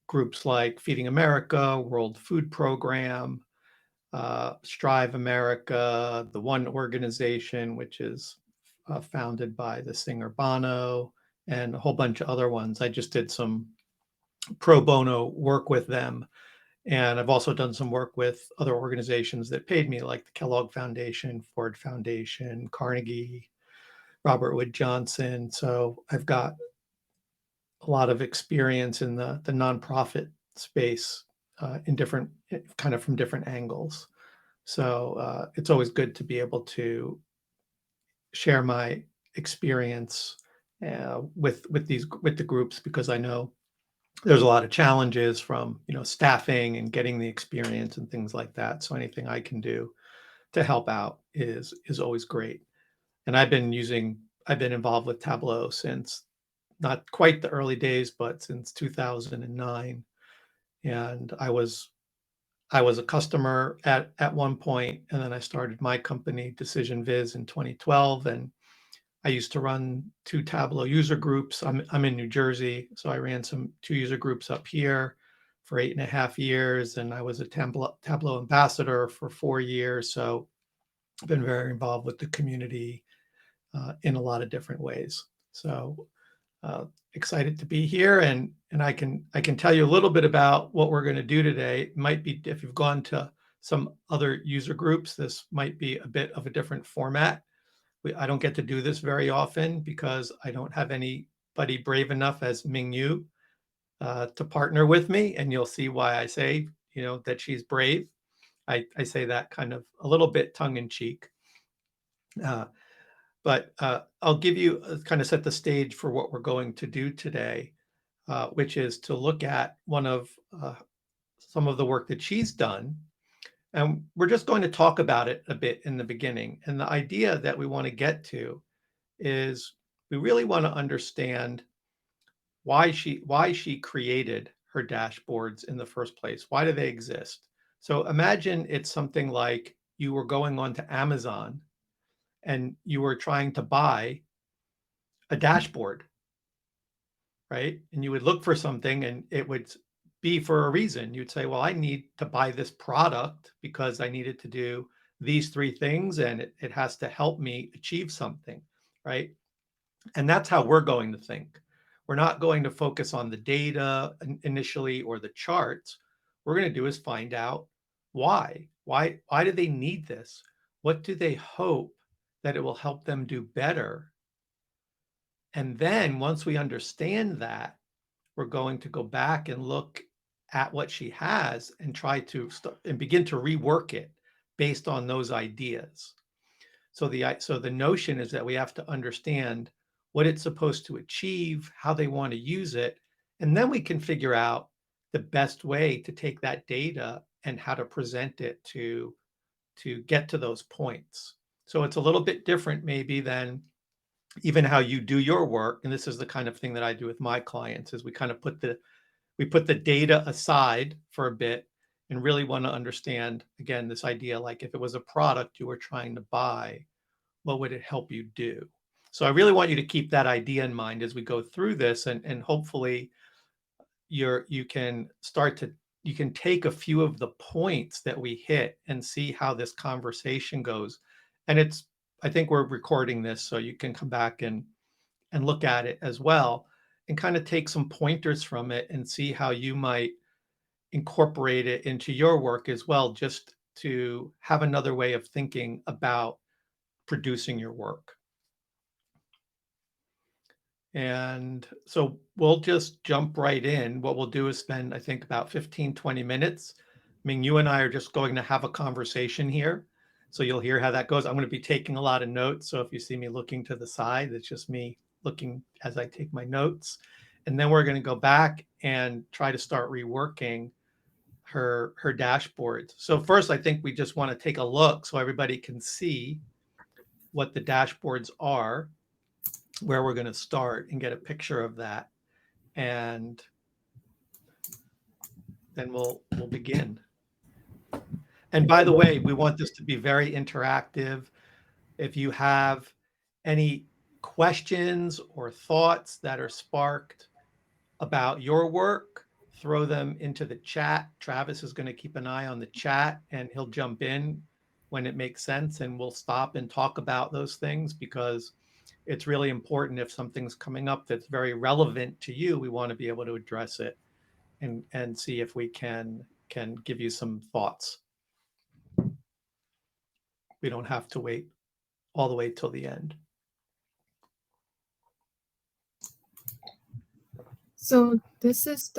groups like Feeding America, World Food Program, Strive America, the One Organization, which is founded by the singer Bono, and a whole bunch of other ones. I just did some pro bono work with them. And I've also done some work with other organizations that paid me, like the Kellogg Foundation, Ford Foundation, Carnegie, Robert Wood Johnson. So I've got a lot of experience in the nonprofit space in different, kind of from different angles. So it's always good to be able to share my experience with the groups, because I know there's a lot of challenges from staffing and getting the experience and things like that. So anything I can do to help out is always great. And I've been involved with Tableau since not quite the early days, but since 2009. And I was a customer at one point, and then I started my company, DecisionViz, in 2012, and I used to run 2 Tableau user groups. I'm in New Jersey, so I ran 2 user groups up here for 8.5 years, and I was a Tableau ambassador for 4 years. So I've been very involved with the community in a lot of different ways. So excited to be here, and I can tell you a little bit about what we're going to do today. It might be, if you've gone to some other user groups, this might be a bit of a different format. I don't get to do this very often because I don't have anybody brave enough as Ming Yu to partner with me, and you'll see why I say that she's brave. I say that kind of a little bit tongue in cheek. But I'll give you kind of set the stage for what we're going to do today, which is to look at some of the work that she's done. And we're just going to talk about it a bit in the beginning. And the idea that we want to get to is we really want to understand why she created her dashboards in the first place. Why do they exist? So imagine it's something like you were going on to Amazon and you were trying to buy a dashboard, right? And you would look for something and it would be for a reason. You'd say, well, I need to buy this product because I needed to do these 3 things and it has to help me achieve something, right? And that's how we're going to think. We're not going to focus on the data initially or the charts. What we're going to do is find out why. Why do they need this? What do they hope that it will help them do better? And then once we understand that, we're going to go back and look at what she has and try to begin to rework it based on those ideas. So the notion is that we have to understand what it's supposed to achieve, how they want to use it, and then we can figure out the best way to take that data and how to present it to get to those points. So it's a little bit different maybe than even how you do your work. And this is the kind of thing that I do with my clients, is we kind of put the data aside for a bit and really want to understand, again, this idea, like if it was a product you were trying to buy, what would it help you do? So I really want you to keep that idea in mind as we go through this, and hopefully you can take a few of the points that we hit and see how this conversation goes. And I think we're recording this, so you can come back and look at it as well and kind of take some pointers from it and see how you might incorporate it into your work as well, just to have another way of thinking about producing your work. And so we'll just jump right in. What we'll do is spend, I think, about 15-20 minutes. I mean, you and I are just going to have a conversation here. So you'll hear how that goes. I'm going to be taking a lot of notes. So if you see me looking to the side, it's just me looking as I take my notes. And then we're going to go back and try to start reworking her dashboards. So first, I think we just want to take a look so everybody can see what the dashboards are, where we're going to start, and get a picture of that. And then we'll begin. And by the way, we want this to be very interactive. If you have any questions or thoughts that are sparked about your work, throw them into the chat. Travis is going to keep an eye on the chat and he'll jump in when it makes sense, and we'll stop and talk about those things, because it's really important. If something's coming up that's very relevant to you, we want to be able to address it and see if we can give you some thoughts. We don't have to wait all the way till the end. So this is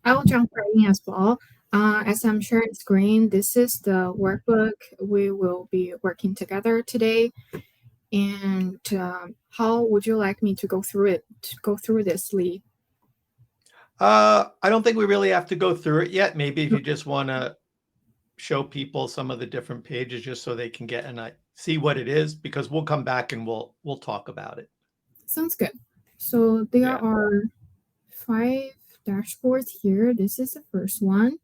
I'll jump right in as well. As I'm sharing screen, this is the workbook we will be working together today. And how would you like me to go through it? To go through this, Lee? I don't think we really have to go through it yet. Maybe if you just want to show people some of the different pages just so they can get and see what it is, because we'll come back and we'll talk about it. Sounds good. So there are 5 dashboards here. This is the first one,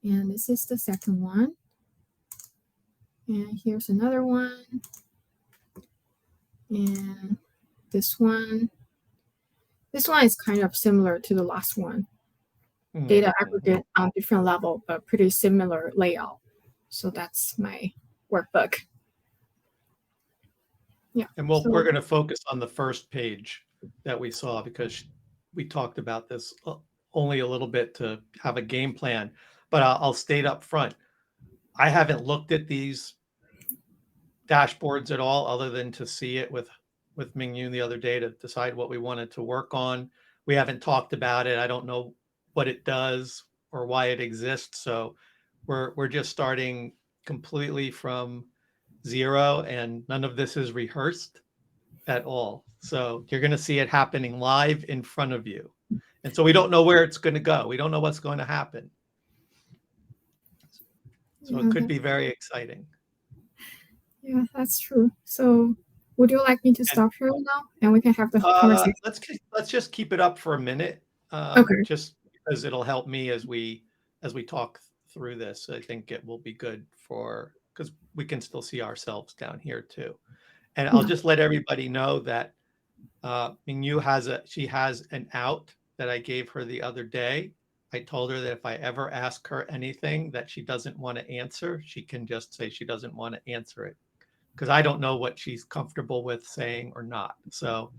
and this is the second one, and here's another one, and this one. This one is kind of similar to the last one. Data aggregate on different level, but pretty similar layout. So that's my workbook. Yeah. And we're going to focus on the first page that we saw, because we talked about this only a little bit to have a game plan. But I'll state up front, I haven't looked at these dashboards at all, other than to see it with Mingyu the other day to decide what we wanted to work on. We haven't talked about it. I don't know what it does or why it exists. So we're just starting completely from zero, and none of this is rehearsed at all. So you're going to see it happening live in front of you. And so we don't know where it's going to go. We don't know what's going to happen. So it could be very exciting. Yeah, that's true. So would you like me to stop here now and we can have the conversation? Let's just keep it up for a minute. Okay. Just because it'll help me as we talk through this. I think it will be good because we can still see ourselves down here too. And I'll just let everybody know that Mingyu has an out that I gave her the other day. I told her that if I ever ask her anything that she doesn't want to answer, she can just say she doesn't want to answer it, because I don't know what she's comfortable with saying or not. So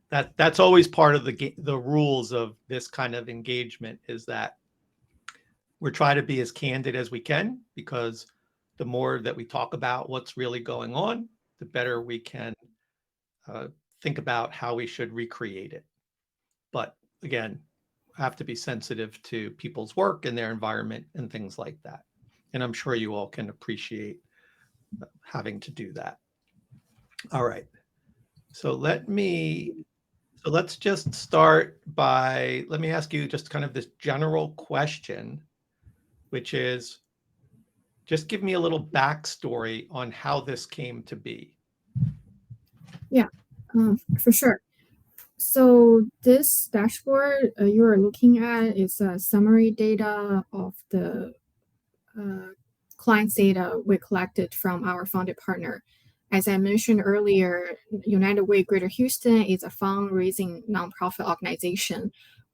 that's always part of the rules of this kind of engagement, is that we're trying to be as candid as we can, because the more that we talk about what's really going on, the better we can think about how we should recreate it. But again, have to be sensitive to people's work and their environment and things like that. And I'm sure you all can appreciate having to do that. All right. So let's just start by, let me ask you just kind of this general question, which is, just give me a little backstory on how this came to be. Yeah, for sure. So this dashboard you are looking at is a summary data of the client's data we collected from our founded partner. As I mentioned earlier, United Way Greater Houston is a fundraising nonprofit organization.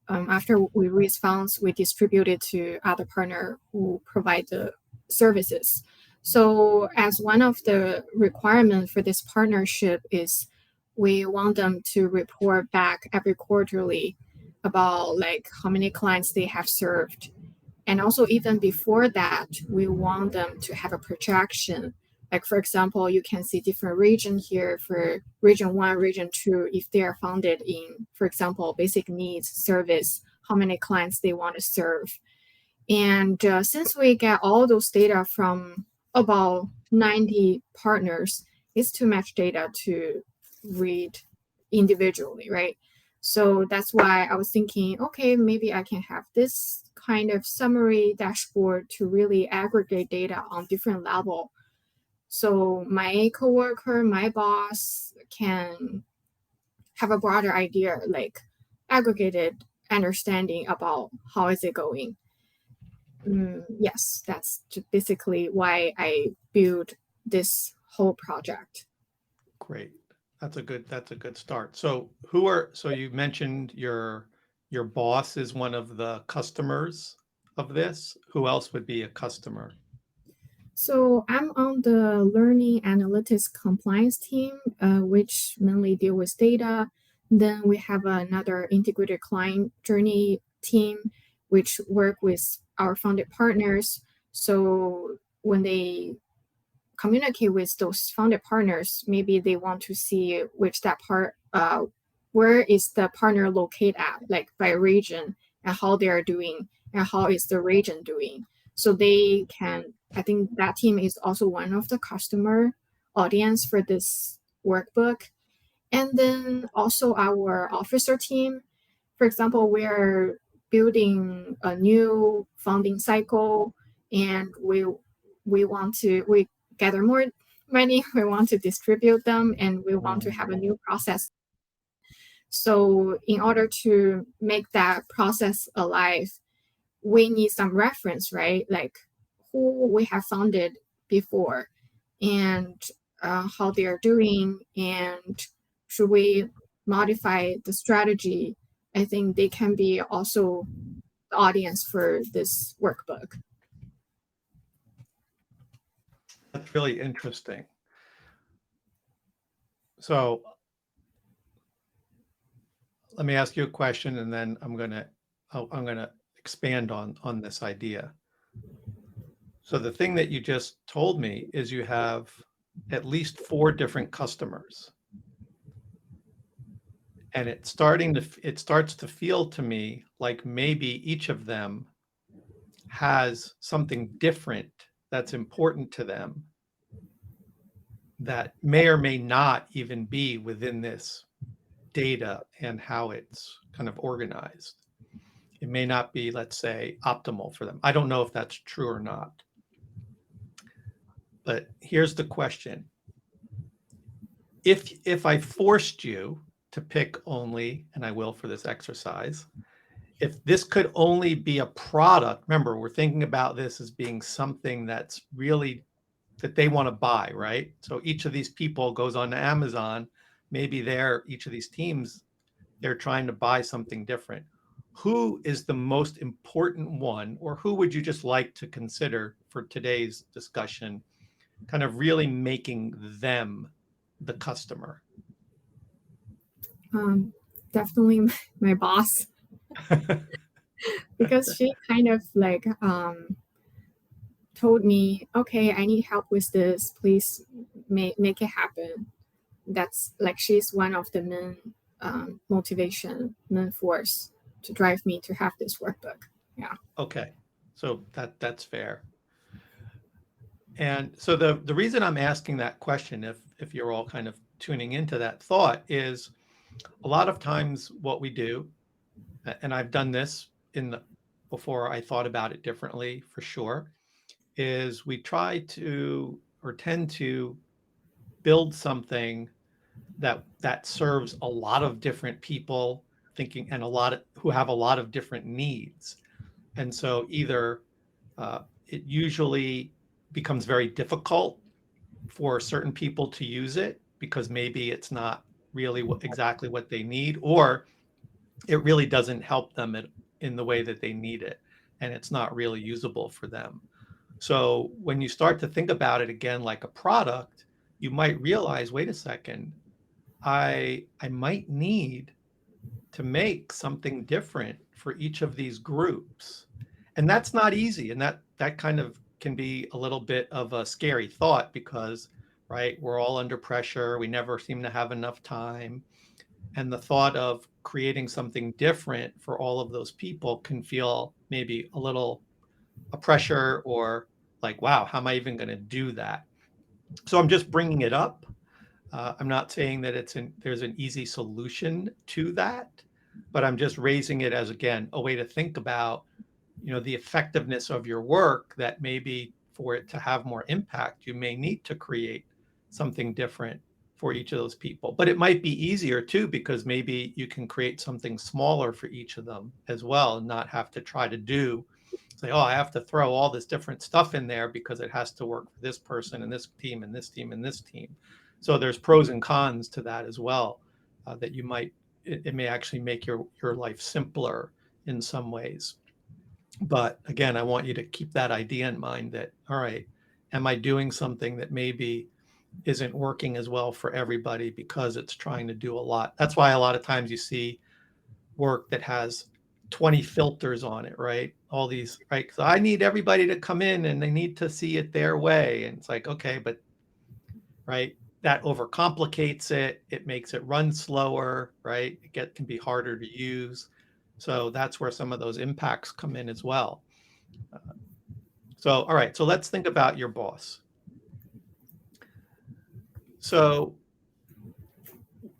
After we raise funds, we distribute it to other partners who provide the services. So as one of the requirements for this partnership is we want them to report back every quarterly about like how many clients they have served. And also even before that, we want them to have a projection. Like for example, you can see different region here for region 1, region 2, if they are founded in, for example, basic needs service, how many clients they want to serve. And since we get all those data from about 90 partners, it's too much data to read individually, right? So that's why I was thinking, okay, maybe I can have this kind of summary dashboard to really aggregate data on different level. So my coworker, my boss can have a broader idea, like aggregated understanding about how is it going. Yes, that's basically why I built this whole project. Great. That's a good start. So you mentioned your your boss is one of the customers of this. Who else would be a customer? So I'm on the learning analytics compliance team, which mainly deal with data. Then we have another integrated client journey team, which work with our founded partners. So when they communicate with those founded partners, maybe they want to see which that part, where is the partner located at, like by region, and how they are doing, and how is the region doing. So they can, I think that team is also one of the customer audience for this workbook. And then also our officer team, for example, we're building a new funding cycle, and we gather more money, we want to distribute them, and we want to have a new process. So in order to make that process alive, we need some reference, right? Like who we have funded before, and how they are doing, and should we modify the strategy. I think they can be also the audience for this workbook. That's really interesting. So let me ask you a question, and then I'm gonna expand on this idea. So the thing that you just told me is you have at least 4 different customers. And it starts to feel to me like maybe each of them has something different that's important to them that may or may not even be within this data and how it's kind of organized. It may not be, let's say, optimal for them. I don't know if that's true or not. But here's the question. If I forced you to pick only, and I will for this exercise, if this could only be a product, remember, we're thinking about this as being something that's really that they want to buy, right? So each of these people goes on to Amazon. Maybe each of these teams, they're trying to buy something different. Who is the most important one, or who would you just like to consider for today's discussion, kind of really making them the customer? Definitely my boss, because she kind of like told me, okay, I need help with this, please make it happen. That's like she's one of the main motivation, main force to drive me to have this workbook. Yeah. Okay, so that's fair. And so the reason I'm asking that question, if you're all kind of tuning into that thought, is a lot of times what we do, and I've done this before I thought about it differently for sure, is we try to or tend to build something that serves a lot of different people thinking and who have a lot of different needs. And so either it usually becomes very difficult for certain people to use it because maybe it's not really exactly what they need, or it really doesn't help them in the way that they need it, and it's not really usable for them. So when you start to think about it again like a product, you might realize, wait a second, I might need to make something different for each of these groups. And that's not easy. And that kind of can be a little bit of a scary thought because, right, we're all under pressure. We never seem to have enough time. And the thought of creating something different for all of those people can feel maybe a pressure or like, wow, how am I even going to do that? So I'm just bringing it up. I'm not saying that there's an easy solution to that, but I'm just raising it as, again, a way to think about, the effectiveness of your work, that maybe for it to have more impact, you may need to create something different for each of those people. But it might be easier too, because maybe you can create something smaller for each of them as well and not have to try to say, oh, I have to throw all this different stuff in there because it has to work for this person and this team and this team and this team. So there's pros and cons to that as well, that you might it may actually make your life simpler in some ways. But again, I want you to keep that idea in mind that, all right, am I doing something that maybe isn't working as well for everybody because it's trying to do a lot? That's why a lot of times you see work that has 20 filters on it, right? All these, right? So I need everybody to come in and they need to see it their way. And it's like, okay, but right, that overcomplicates it. It makes it run slower, right? Can be harder to use. So that's where some of those impacts come in as well. So, all right, so let's think about your boss. So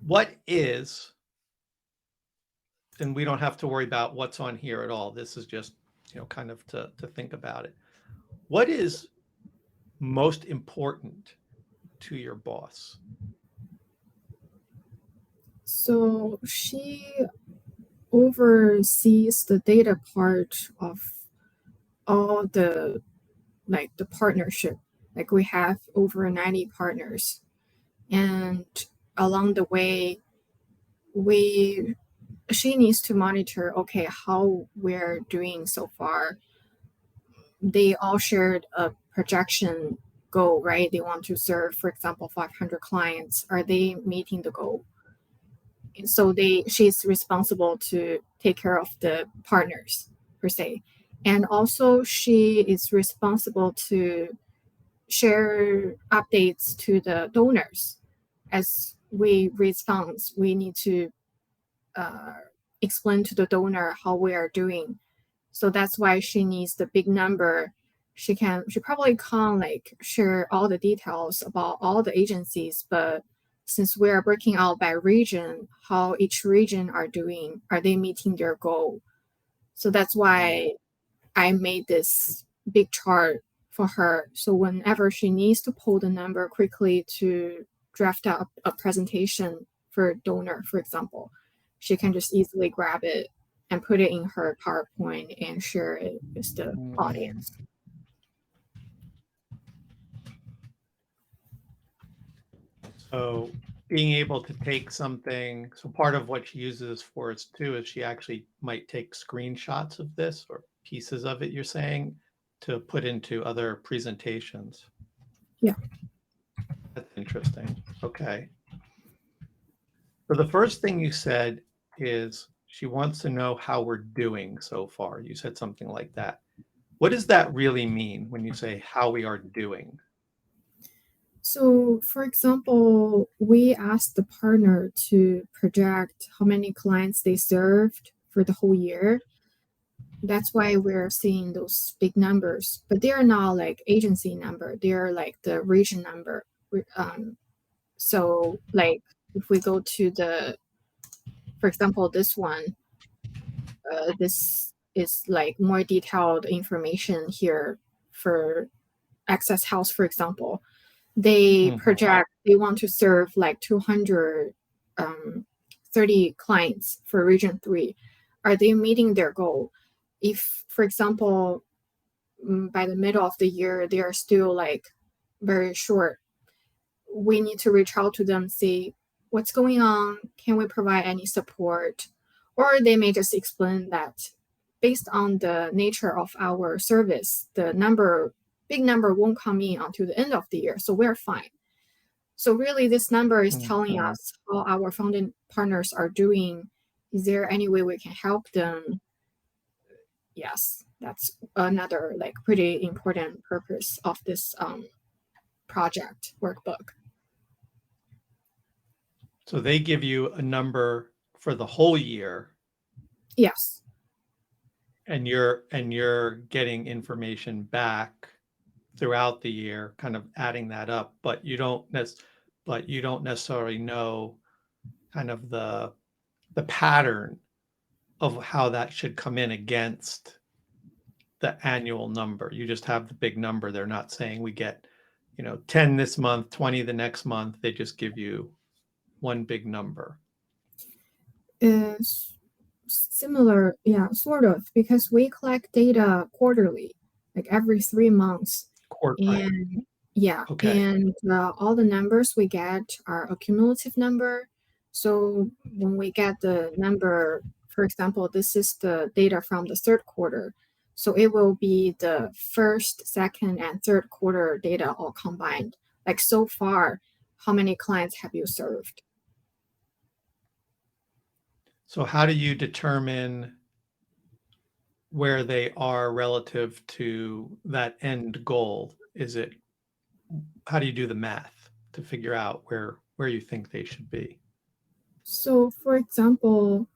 what is, and we don't have to worry about what's on here at all. This is just, kind of to think about it. What is most important to your boss? So she oversees the data part of all the partnership. Like we have over 90 partners, and along the way she needs to monitor, okay, how we're doing so far. They all shared a projection goal, right? They want to serve, for example, 500 clients. Are they meeting the goal? So she's responsible to take care of the partners per se, and also she is responsible to share updates to the donors. As we raise funds, we need to explain to the donor how we are doing. So that's why she needs the big number. She probably can't share all the details about all the agencies, but since we are breaking out by region, how each region are doing, are they meeting their goal? So that's why I made this big chart for her. So whenever she needs to pull the number quickly to draft up a presentation for a donor, for example, she can just easily grab it and put it in her PowerPoint and share it with the audience. So being able to take something, so part of what she uses this for is too, is she actually might take screenshots of this or pieces of it, you're saying, to put into other presentations. Yeah. That's interesting. Okay. So the first thing you said is she wants to know how we're doing so far. You said something like that. What does that really mean when you say how we are doing? So, for example, we asked the partner to project how many clients they served for the whole year. That's why we're seeing those big numbers, but they are not like agency number. They are like the region number. So like if we go to for example, this one, this is like more detailed information here for Access House, for example. They project, they want to serve like 230 clients for Region 3. Are they meeting their goal? If, for example, by the middle of the year, they are still like very short, we need to reach out to them, see what's going on, can we provide any support? Or they may just explain that based on the nature of our service, the big number won't come in until the end of the year, so we're fine. So really this number is telling us how our funding partners are doing. Is there any way we can help them? Yes, that's another like pretty important purpose of this project workbook. So they give you a number for the whole year. Yes. And you're getting information back throughout the year, kind of adding that up, but you don't necessarily know kind of the pattern of how that should come in against the annual number. You just have the big number. They're not saying we get 10 this month, 20 the next month. They just give you one big number. Similar, yeah, sort of, because we collect data quarterly, like every 3 months. And yeah, okay. and all the numbers we get are a cumulative number. So when we get the number, for example, this is the data from the third quarter. So it will be the first, second, and third quarter data all combined. Like so far, how many clients have you served? So how do you determine where they are relative to that end goal? How do you do the math to figure out where you think they should be? So for example,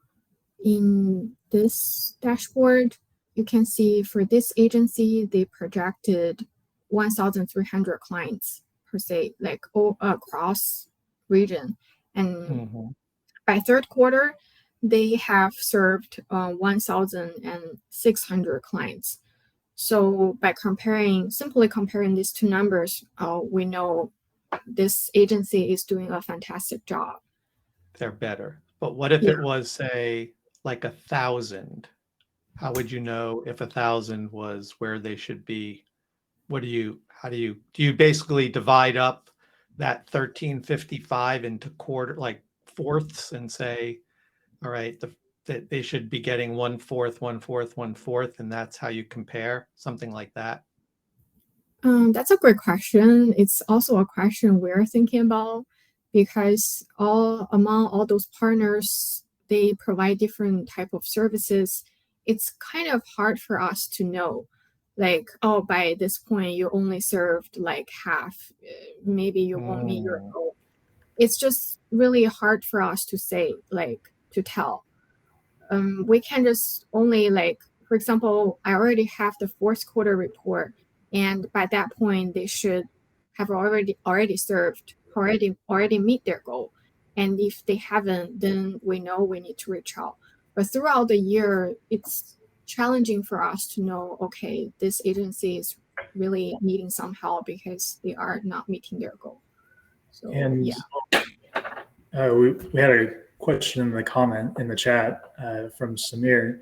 in this dashboard, you can see for this agency, they projected 1,300 clients per se, like all across region. And Mhm. by third quarter, they have served 1,600 clients. So by simply comparing these two numbers, we know this agency is doing a fantastic job. They're better. But what if Yeah. it was, say, like 1,000? How would you know if 1,000 was where they should be? Do you basically divide up that 1355 into like fourths and say, all right, that they should be getting one fourth, one fourth, one fourth, and that's how you compare something like that? That's a great question. It's also a question we're thinking about because among all those partners, they provide different type of services. It's kind of hard for us to know, like, oh, by this point you only served like half, maybe you won't meet your Mm, goal. It's just really hard for us to say, like, to tell. We can just only like, for example, I already have the fourth quarter report, and by that point they should have already served, already meet their goal. And if they haven't, then we know we need to reach out. But throughout the year, it's challenging for us to know, okay, this agency is really needing some help because they are not meeting their goal. So And yeah. we had a question in the comment in the chat from Samir.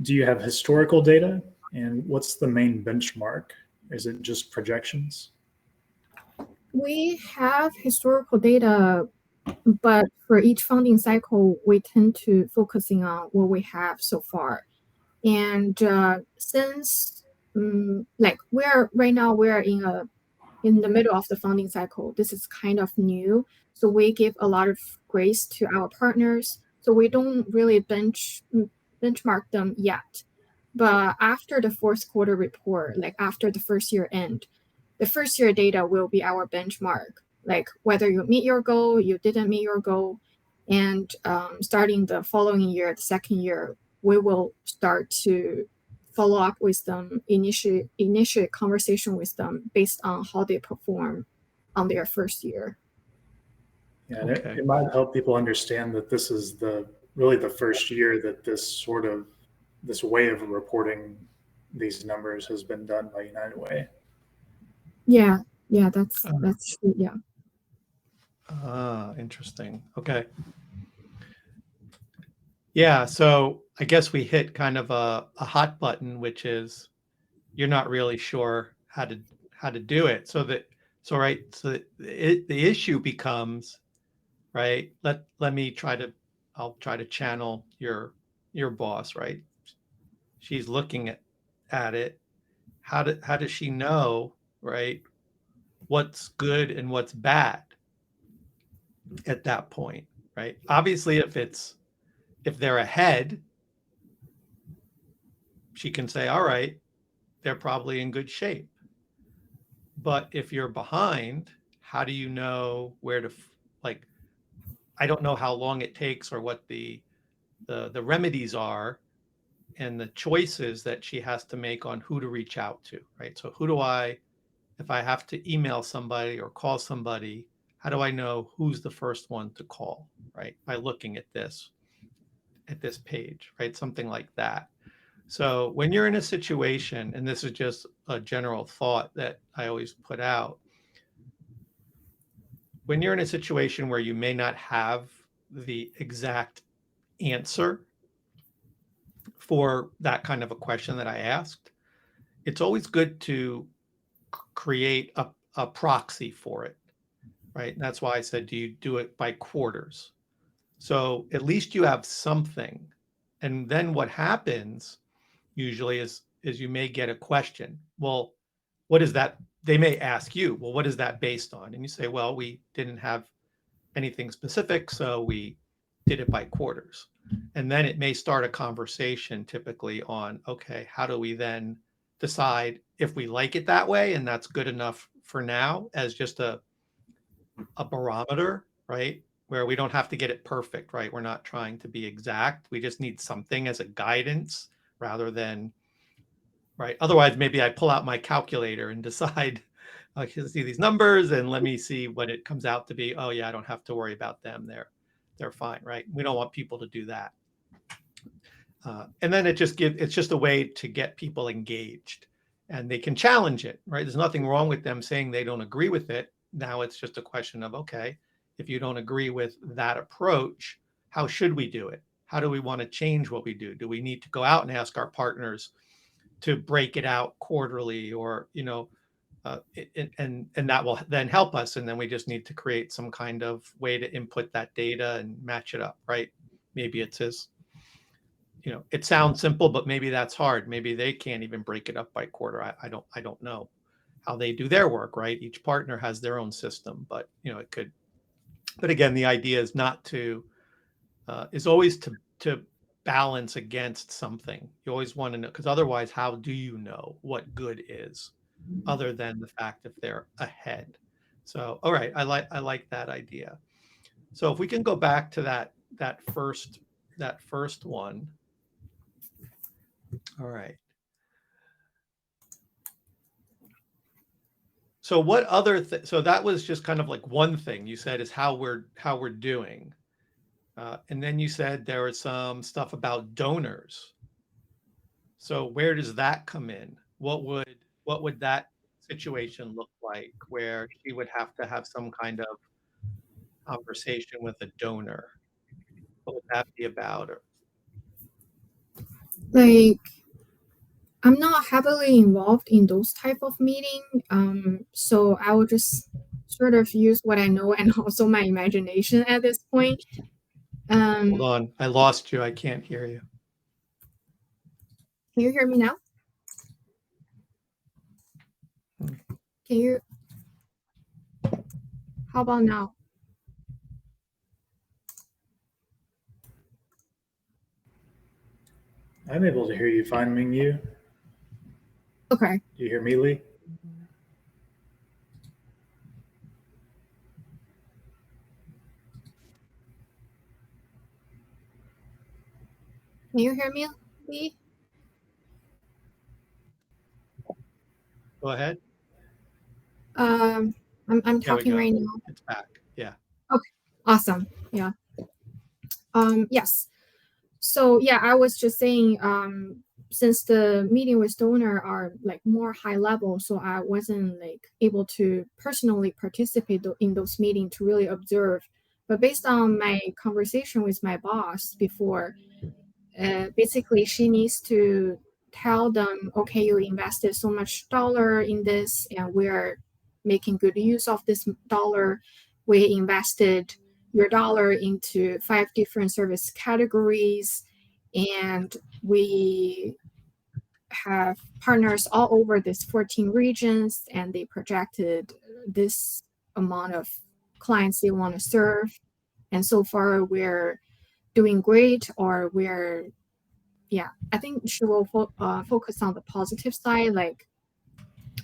Do you have historical data? And what's the main benchmark? Is it just projections? We have historical data, but for each funding cycle, we tend to focusing on what we have so far. And since like we're right now we're in the middle of the funding cycle, this is kind of new. So we give a lot of grace to our partners. So we don't really benchmark them yet. But after the fourth quarter report, like after the first year end, the first year data will be our benchmark, like whether you meet your goal, you didn't meet your goal. And starting the following year, the second year, we will start to follow up with them, initiate conversation with them based on how they perform on their first year. Yeah, and okay. it might help people understand that this is really the first year that this way of reporting these numbers has been done by United Way. Yeah, that's Uh, true. Yeah. Interesting. Okay. Yeah, so I guess we hit kind of a hot button, which is you're not really sure how to do it. The issue becomes, right? I'll try to channel your boss, right? She's looking at it. How does she know, right? What's good and what's bad at that point, right? Obviously, if they're ahead, she can say, all right, they're probably in good shape. But if you're behind, how do you know where to like? I don't know how long it takes or what the remedies are and the choices that she has to make on who to reach out to, right? So if I have to email somebody or call somebody, how do I know who's the first one to call, right? By looking at this page, right? Something like that. So when you're in a situation, and this is just a general thought that I always put out, when you're in a situation where you may not have the exact answer for that kind of a question that I asked, it's always good to create a proxy for it, right? And that's why I said, do you do it by quarters? So at least you have something. And then what happens usually is you may get a question. Well, what is that? They may ask you, well, what is that based on? And you say, well, we didn't have anything specific, so we did it by quarters. And then it may start a conversation typically on, okay, how do we then decide if we like it that way and that's good enough for now as just a barometer, right? Where we don't have to get it perfect, right? We're not trying to be exact. We just need something as a guidance rather than, right? Otherwise, maybe I pull out my calculator and decide, I can see these numbers and let me see what it comes out to be. Oh yeah, I don't have to worry about them. They're fine, right? We don't want people to do that. And then it's just a way to get people engaged and they can challenge it, right? There's nothing wrong with them saying they don't agree with it. Now it's just a question of, okay, if you don't agree with that approach, how should we do it? How do we want to change what we do? Do we need to go out and ask our partners to break it out quarterly, or, and that will then help us. And then we just need to create some kind of way to input that data and match it up, right? Maybe it says, it sounds simple, but maybe that's hard. Maybe they can't even break it up by quarter. I don't know how they do their work, right? Each partner has their own system, but it could. But again, the idea is not to is always to balance against something. You always want to know, because otherwise, how do you know what good is, other than the fact if they're ahead? So, all right, I like that idea. So if we can go back to that first one. All right. So what other so that was just kind of like one thing you said is how we're doing. And then you said there was some stuff about donors. So where does that come in? What would that situation look like where she would have to have some kind of conversation with a donor? What would that be about? Like, I'm not heavily involved in those type of meeting, so I will just sort of use what I know and also my imagination at this point. Hold on, I lost you. I can't hear you. Can you hear me now? Can you? How about now? I'm able to hear you fine, Ming Yu. Okay. Do you hear me, Lee? Can you hear me, Lee? Go ahead. I'm talking right now. It's back. Yeah. Okay. Awesome. Yeah. Yes. So yeah, I was just saying, since the meeting with donor are like more high level, so I wasn't like able to personally participate in those meetings to really observe. But based on my conversation with my boss before, basically she needs to tell them, okay, you invested so much dollar in this, and we're making good use of this dollar. We invested your dollar into 5 different service categories, and we have partners all over these 14 regions, and they projected this amount of clients they want to serve. And so far we're doing great, or we're, yeah, I think she will focus on the positive side, like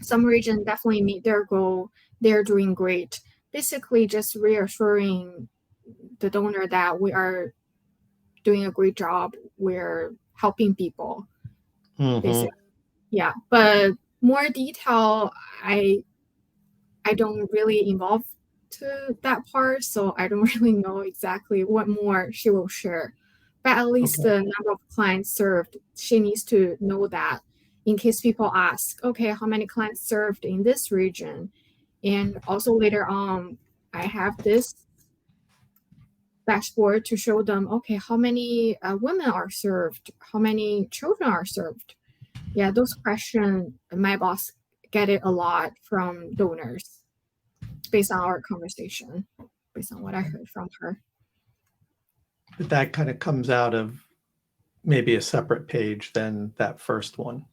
some region definitely meet their goal, they're doing great. Basically just reassuring the donor that we are doing a great job, we're helping people. Basically. Yeah, but more detail, I don't really involve to that part, so I don't really know exactly what more she will share. But at least the number of clients served, she needs to know that in case people ask, okay, how many clients served in this region? And also later on, I have this dashboard to show them, okay, how many women are served? How many children are served? Yeah, those questions, my boss get it a lot from donors based on our conversation, based on what I heard from her. that kind of comes out of maybe a separate page than that first one.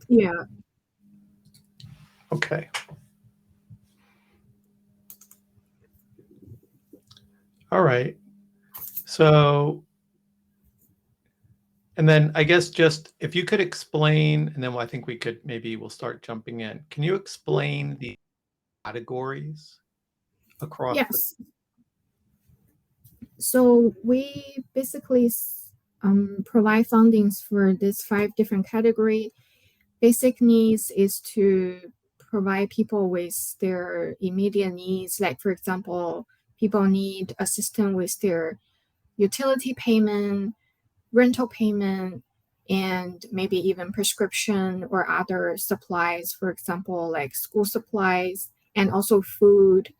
Yeah. Okay. All right. So, and then I guess just if you could explain, and then I think we'll start jumping in. Can you explain the categories across? Yes. So we basically provide fundings for these 5 different categories. Basic needs is to provide people with their immediate needs. Like, for example, people need assistance with their utility payment, rental payment, and maybe even prescription or other supplies, for example, like school supplies and also food.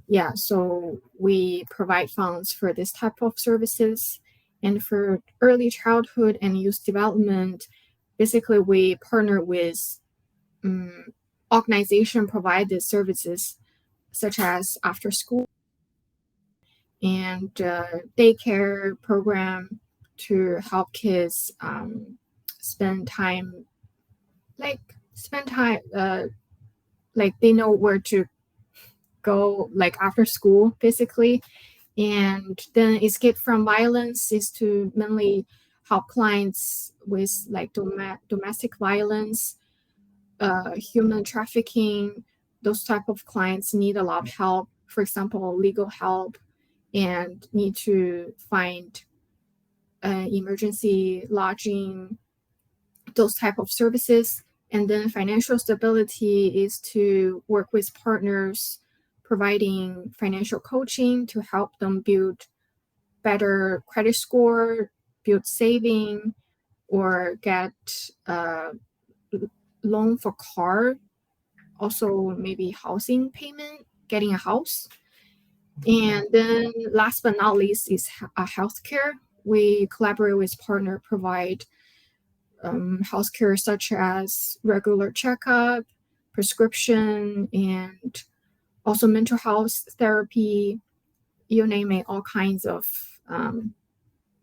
Yeah, so we provide funds for this type of services. And for early childhood and youth development, basically we partner with organization provided services such as after school and daycare program to help kids spend time like they know where to go like after school basically. And then escape from violence is to mainly help clients with like domestic violence, human trafficking. Those type of clients need a lot of help, for example legal help, and need to find emergency lodging, those type of services. And then financial stability is to work with partners providing financial coaching to help them build better credit score, build saving, or get a loan for car, also maybe housing payment, getting a house. And then last but not least is healthcare. We collaborate with partner, provide healthcare such as regular checkup, prescription, and also mental health therapy, you name it, all kinds of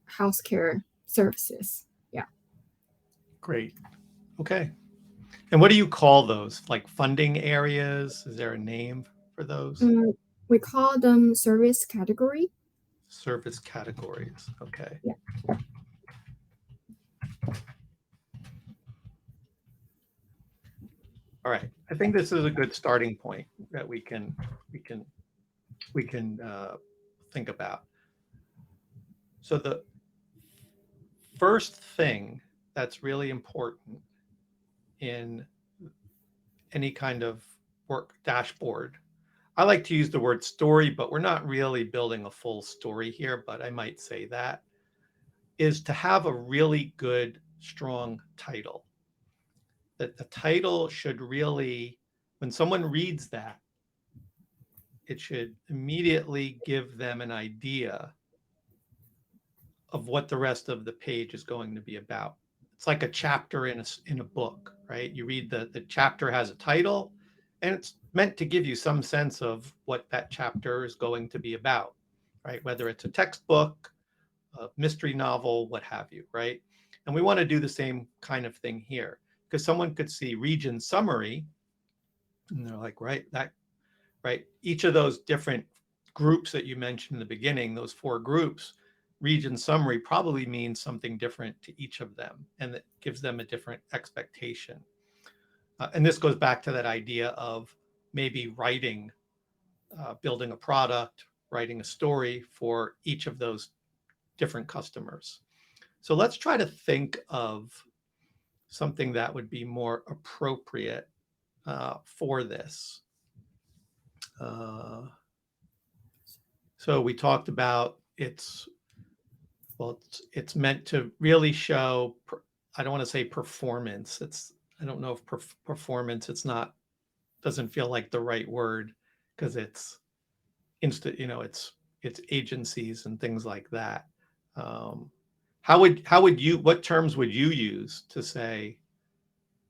healthcare services. Yeah. Great. Okay. And what do you call those? Like funding areas? Is there a name for those? We call them service category. Service categories. Okay. Yeah. All right. I think this is a good starting point that we can think about. So the first thing that's really important in any kind of work dashboard, I like to use the word story, but we're not really building a full story here, but I might say that, is to have a really good, strong title. That the title should really, when someone reads that, it should immediately give them an idea of what the rest of the page is going to be about. It's like a chapter in a book, right? You read the chapter has a title, and it's meant to give you some sense of what that chapter is going to be about, right? Whether it's a textbook, a mystery novel, what have you, right? And we want to do the same kind of thing here, because someone could see region summary, and they're like, right, each of those different groups that you mentioned in the beginning, those 4 groups, region summary probably means something different to each of them, and it gives them a different expectation. And this goes back to that idea of maybe writing, building a product, writing a story for each of those different customers. So let's try to think of something that would be more appropriate for this. So we talked about it's meant to really show, I don't want to say performance. I don't know if performance, doesn't feel like the right word, because it's it's agencies and things like that. What terms would you use to say,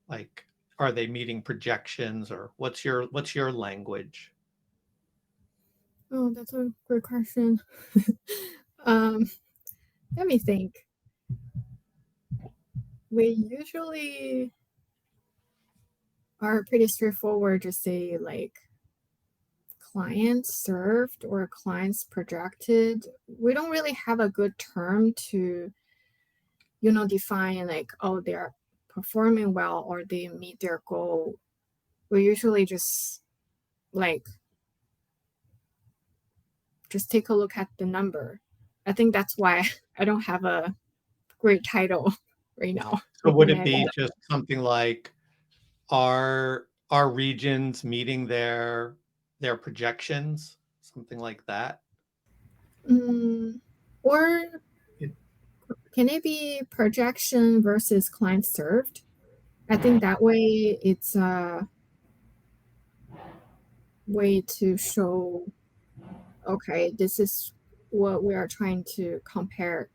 like, are they meeting projections, or what's your language? Oh, that's a great question. um, Let me think. We usually are pretty straightforward to say like clients served or clients projected. We don't really have a good term to, define like, oh, they're performing well or they meet their goal. We usually just like just take a look at the number. I think that's why I don't have a great title right now. So would it Looking at be it. just something like, are regions meeting their projections? Something like that? Or can it be projection versus client served? I think that way it's a way to show, okay, this is what we are trying to compare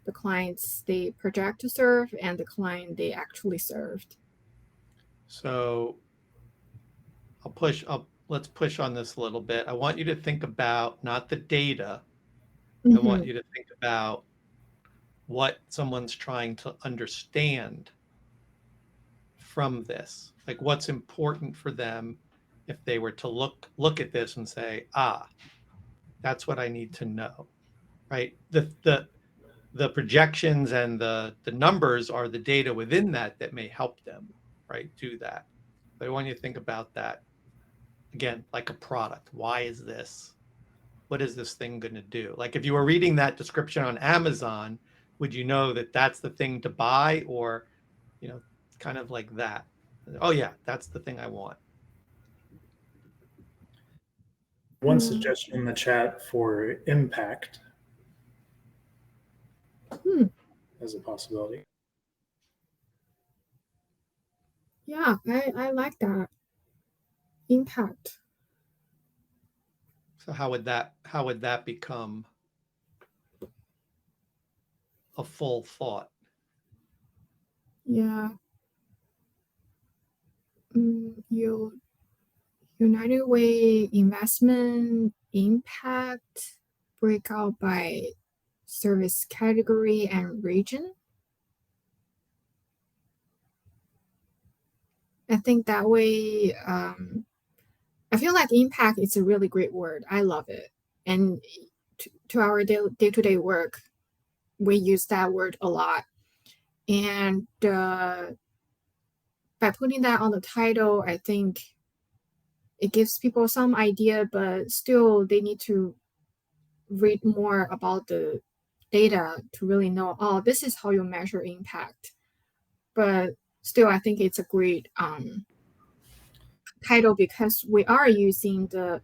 the clients they project to serve and the client they actually served. So let's push on this a little bit. I want you to think about not the data. I want you to think about what someone's trying to understand from this. Like what's important for them if they were to look at this and say, that's what I need to know. Right? The projections and the numbers are the data within that may help them, right, do that. But I want you to think about that again, like a product. Why is this? What is this thing going to do? Like if you were reading that description on Amazon, would you know that that's the thing to buy, or, kind of like that? Oh yeah, that's the thing I want. One suggestion in the chat for impact as a possibility. Yeah, I like that. Impact. So how would that become a full thought? Yeah. United Way investment impact breakout by service category and region. I think that way, I feel like impact is a really great word. I love it. And to our day-to-day work, we use that word a lot. And by putting that on the title, I think it gives people some idea, but still they need to read more about the data to really know, oh, this is how you measure impact. But still, I think it's a great title because we are using the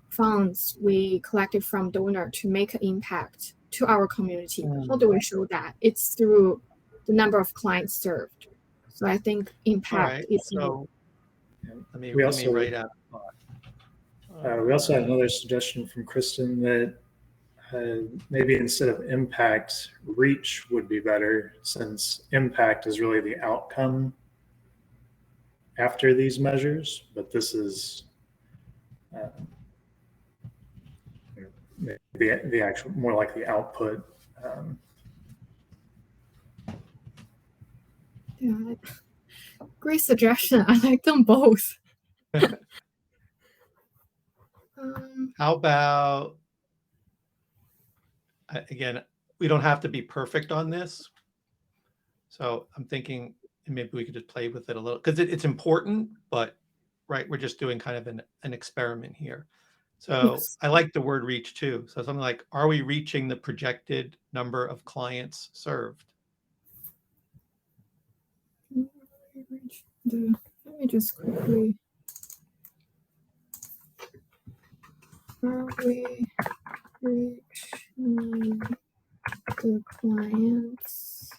funds we collected from donor to make an impact to our community. How do we show that? It's through the number of clients served. So I think impact is. So let me write out. We also had another suggestion from Kristen that maybe instead of impact, reach would be better, since impact is really the outcome after these measures, but this is the actual, more like the output. Yeah, great suggestion. I like them both. How about, again, we don't have to be perfect on this. So I'm thinking maybe we could just play with it a little, because it's important, but right, we're just doing kind of an experiment here. So Yes. I like the word reach too. So something like, are we reaching the projected number of clients served? Let me just quickly. Are we reaching the clients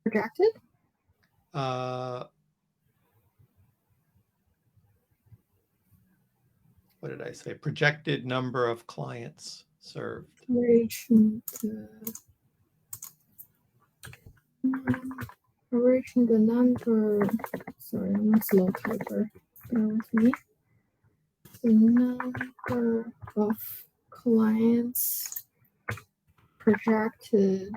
projected? What did I say? Projected number of clients served. Reaching the number. Sorry, I'm a slow typer. Bear with me. The number of clients projected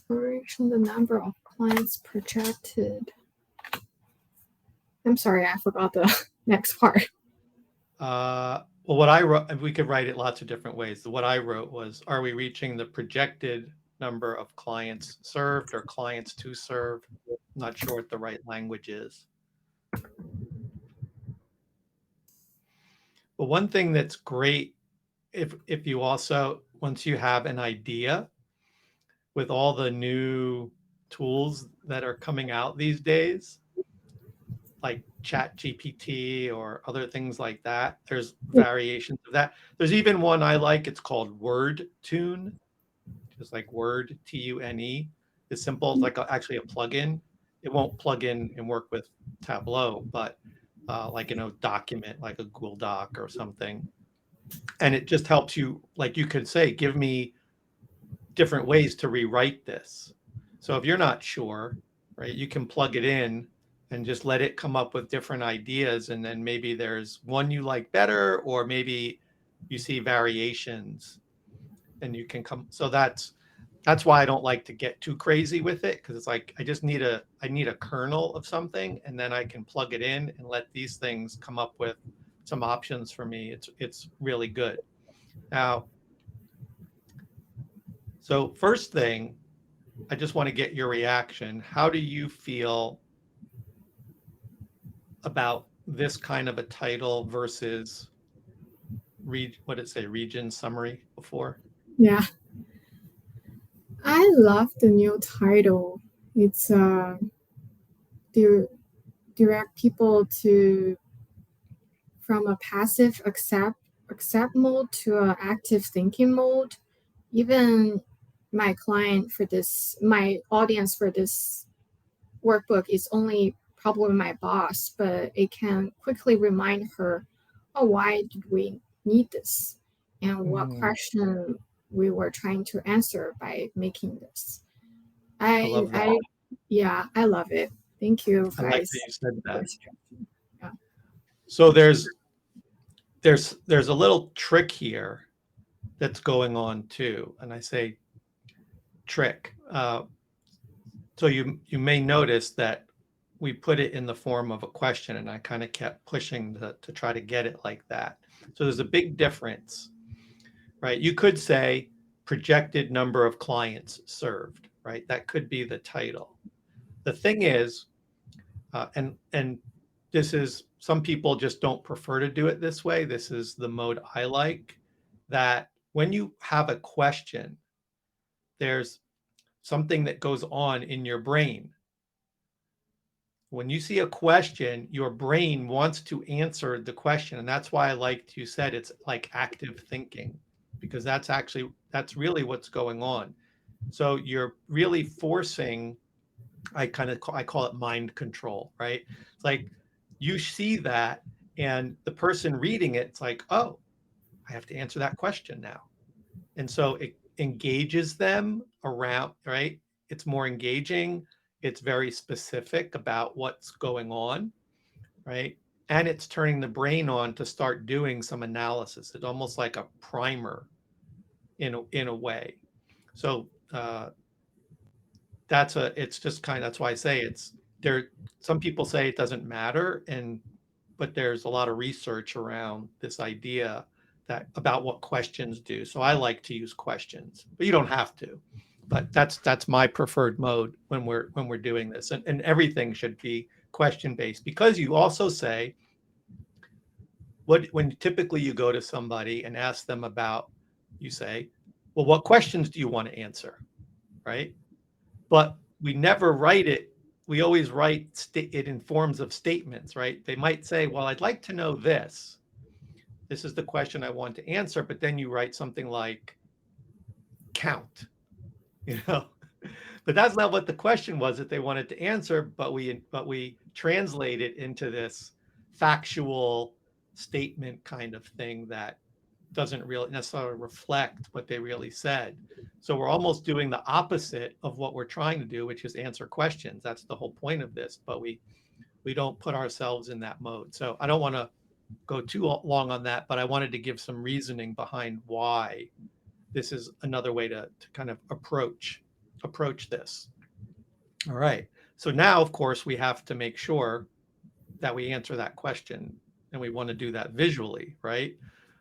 correction, the number of clients projected. I'm sorry, I forgot the next part. Well, what I wrote, we could write it lots of different ways. What I wrote was, are we reaching the projected number of clients served or clients to serve? I'm not sure what the right language is. But one thing that's great, if you also, once you have an idea, with all the new tools that are coming out these days, like Chat GPT or other things like that, there's variations of that. There's even one I like, it's called Word Tune, just like Word, Tune. It's simple, it's like actually a plugin. It won't plug in and work with Tableau, but like in a document, like a Google Doc or something. And it just helps you, like you could say, give me different ways to rewrite this. So if you're not sure, right, you can plug it in and just let it come up with different ideas. And then maybe there's one you like better, or maybe you see variations and you can come. So that's why I don't like to get too crazy with it, because it's like I need a kernel of something, and then I can plug it in and let these things come up with some options for me. It's really good. Now, so first thing, I just want to get your reaction. How do you feel about this kind of a title versus what did it say, region summary before? Yeah. I love the new title. It's direct people to from a passive accept mode to a active thinking mode. Even my audience for this workbook is only probably my boss, but it can quickly remind her, oh, why did we need this? And what question we were trying to answer by making this. I love that. I love it. Thank you, guys. I like that you said that. Yeah. So there's a little trick here that's going on too. And I say trick. So you may notice that we put it in the form of a question, and I kind of kept pushing to try to get it like that. So there's a big difference, right? You could say projected number of clients served, right? That could be the title. The thing is, and this is, some people just don't prefer to do it this way. This is the mode I like, that when you have a question, there's something that goes on in your brain. When you see a question, your brain wants to answer the question. And that's why I liked you said it's like active thinking, because that's really what's going on. So you're really forcing, I call it mind control, right? It's like you see that, and the person reading it, it's like, oh, I have to answer that question now. And so it engages them around, right? It's more engaging. It's very specific about what's going on, right? And it's turning the brain on to start doing some analysis. It's almost like a primer in a way. So it's just that's why I say it's there. Some people say it doesn't matter, but there's a lot of research around this idea about what questions do. So I like to use questions, but you don't have to. But that's my preferred mode when we're doing this, and everything should be question based, because you also say when typically you go to somebody and ask them about, you say, well, what questions do you want to answer, right? But we never write it. We always write it in forms of statements, right? They might say, well, I'd like to know this. This is the question I want to answer. But then you write something like count, but that's not what the question was that they wanted to answer. But we translate it into this factual statement kind of thing that doesn't really necessarily reflect what they really said. So we're almost doing the opposite of what we're trying to do, which is answer questions. That's the whole point of this, but we don't put ourselves in that mode. So I don't want to go too long on that, but I wanted to give some reasoning behind why this is another way to kind of approach this. All right. So now, of course, we have to make sure that we answer that question, and we want to do that visually, right?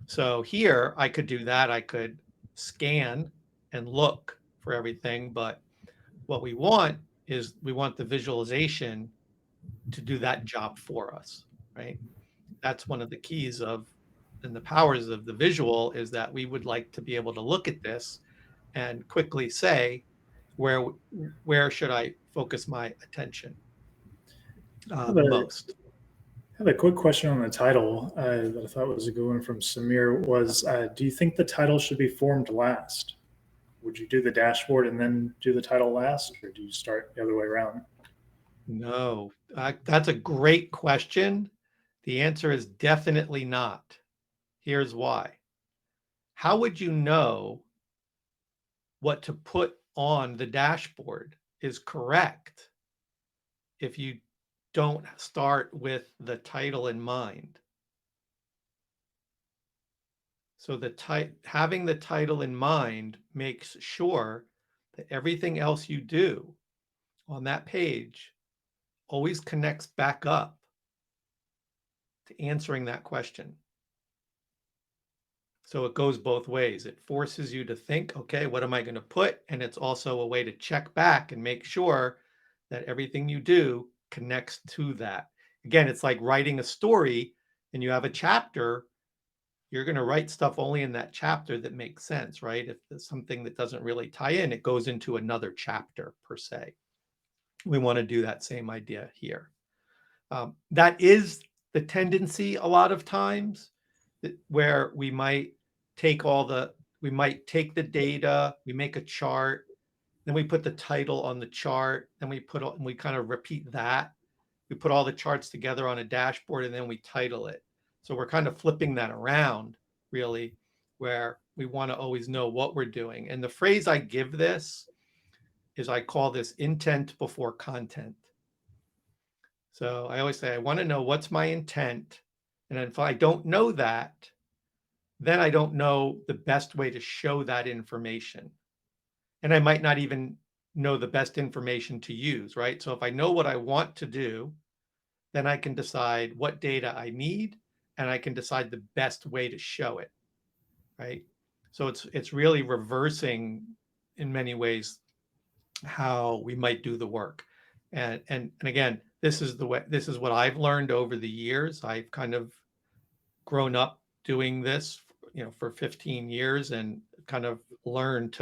So here I could do that. I could scan and look for everything, but what we want is we want the visualization to do that job for us, right? That's one of the keys of and the powers of the visual is that we would like to be able to look at this and quickly say where should I focus my attention the most. I have a quick question on the title that I thought was a good one from Samir was, do you think the title should be formed last? Would you do the dashboard and then do the title last, or do you start the other way around? No, that's a great question. The answer is definitely not. Here's why. How would you know what to put on the dashboard is correct if you don't start with the title in mind? So having the title in mind makes sure that everything else you do on that page always connects back up to answering that question. So it goes both ways. It forces you to think, okay, what am I going to put? And it's also a way to check back and make sure that everything you do connects to that. Again, it's like writing a story and you have a chapter, you're going to write stuff only in that chapter that makes sense, right? If there's something that doesn't really tie in, it goes into another chapter per se. We want to do that same idea here. That is the tendency a lot of times where we might take the data, we make a chart, then we put the title on the chart, then we kind of repeat that. We put all the charts together on a dashboard and then we title it. So we're kind of flipping that around, really, where we want to always know what we're doing. And the phrase I give this is I call this intent before content. So I always say, I want to know what's my intent. And if I don't know that, then I don't know the best way to show that information. And I might not even know the best information to use, right? So if I know what I want to do, then I can decide what data I need and I can decide the best way to show it, right? So it's really reversing in many ways how we might do the work. And again, this is what I've learned over the years. I've kind of grown up doing this, for 15 years and kind of learned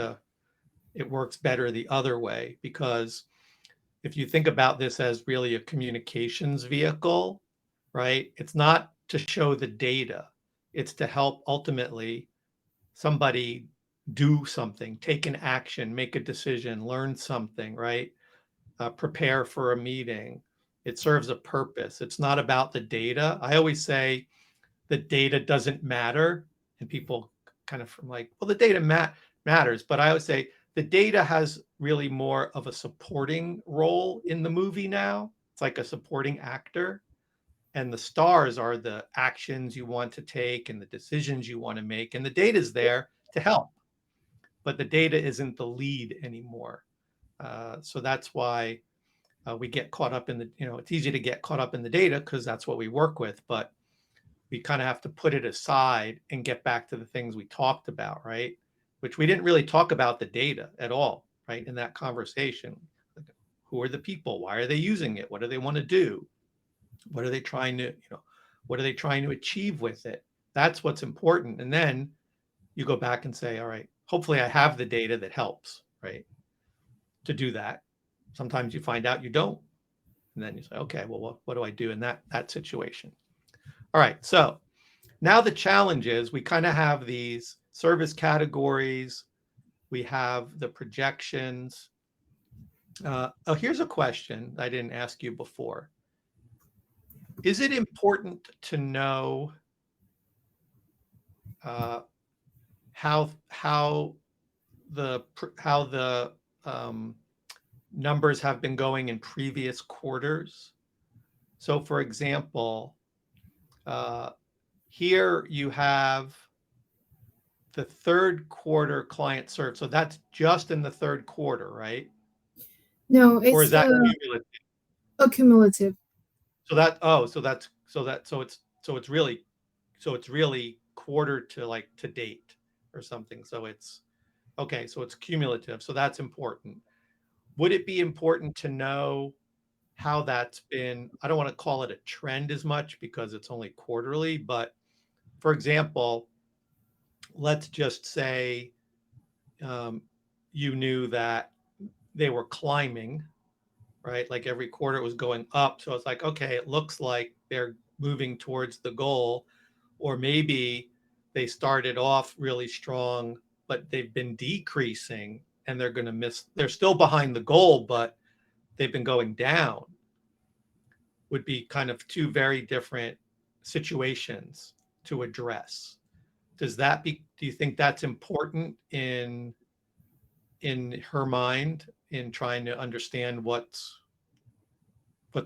it works better the other way, because if you think about this as really a communications vehicle, right? It's not to show the data. It's to help ultimately somebody do something, take an action, make a decision, learn something, right? Prepare for a meeting. It serves a purpose. It's not about the data. I always say the data doesn't matter. And people kind of like, well, the data matters. But I always say the data has really more of a supporting role in the movie now. It's like a supporting actor. And the stars are the actions you want to take and the decisions you want to make. And the data is there to help. But the data isn't the lead anymore. So that's why we get caught up in it's easy to get caught up in the data because that's what we work with. But we kind of have to put it aside and get back to the things we talked about, right? Which we didn't really talk about the data at all, right? In that conversation. Like, who are the people? Why are they using it? What do they want to do? What are they trying to achieve with it? That's what's important. And then you go back and say, all right, hopefully I have the data that helps, right? To do that. Sometimes you find out you don't. And then you say, okay, well, what do I do in that situation? All right, so now the challenge is we kind of have these service categories. We have the projections. Here's a question I didn't ask you before. Is it important to know how the numbers have been going in previous quarters? So, for example, here you have the third quarter client served. So that's just in the third quarter, right? No, Or it's is that the cumulative? accumulative. So it's really quarter to like to date or something. So it's okay. So it's cumulative. So that's important. Would it be important to know how that's been? I don't want to call it a trend as much because it's only quarterly, but for example, let's just say um, you knew that they were climbing, right? Like every quarter it was going up. So it's like, okay, it looks like they're moving towards the goal. Or maybe they started off really strong, but they've been decreasing and they're going to miss, they're still behind the goal, but they've been going down. Would be kind of two very different situations to address. Do you think that's important in her mind in trying to understand what's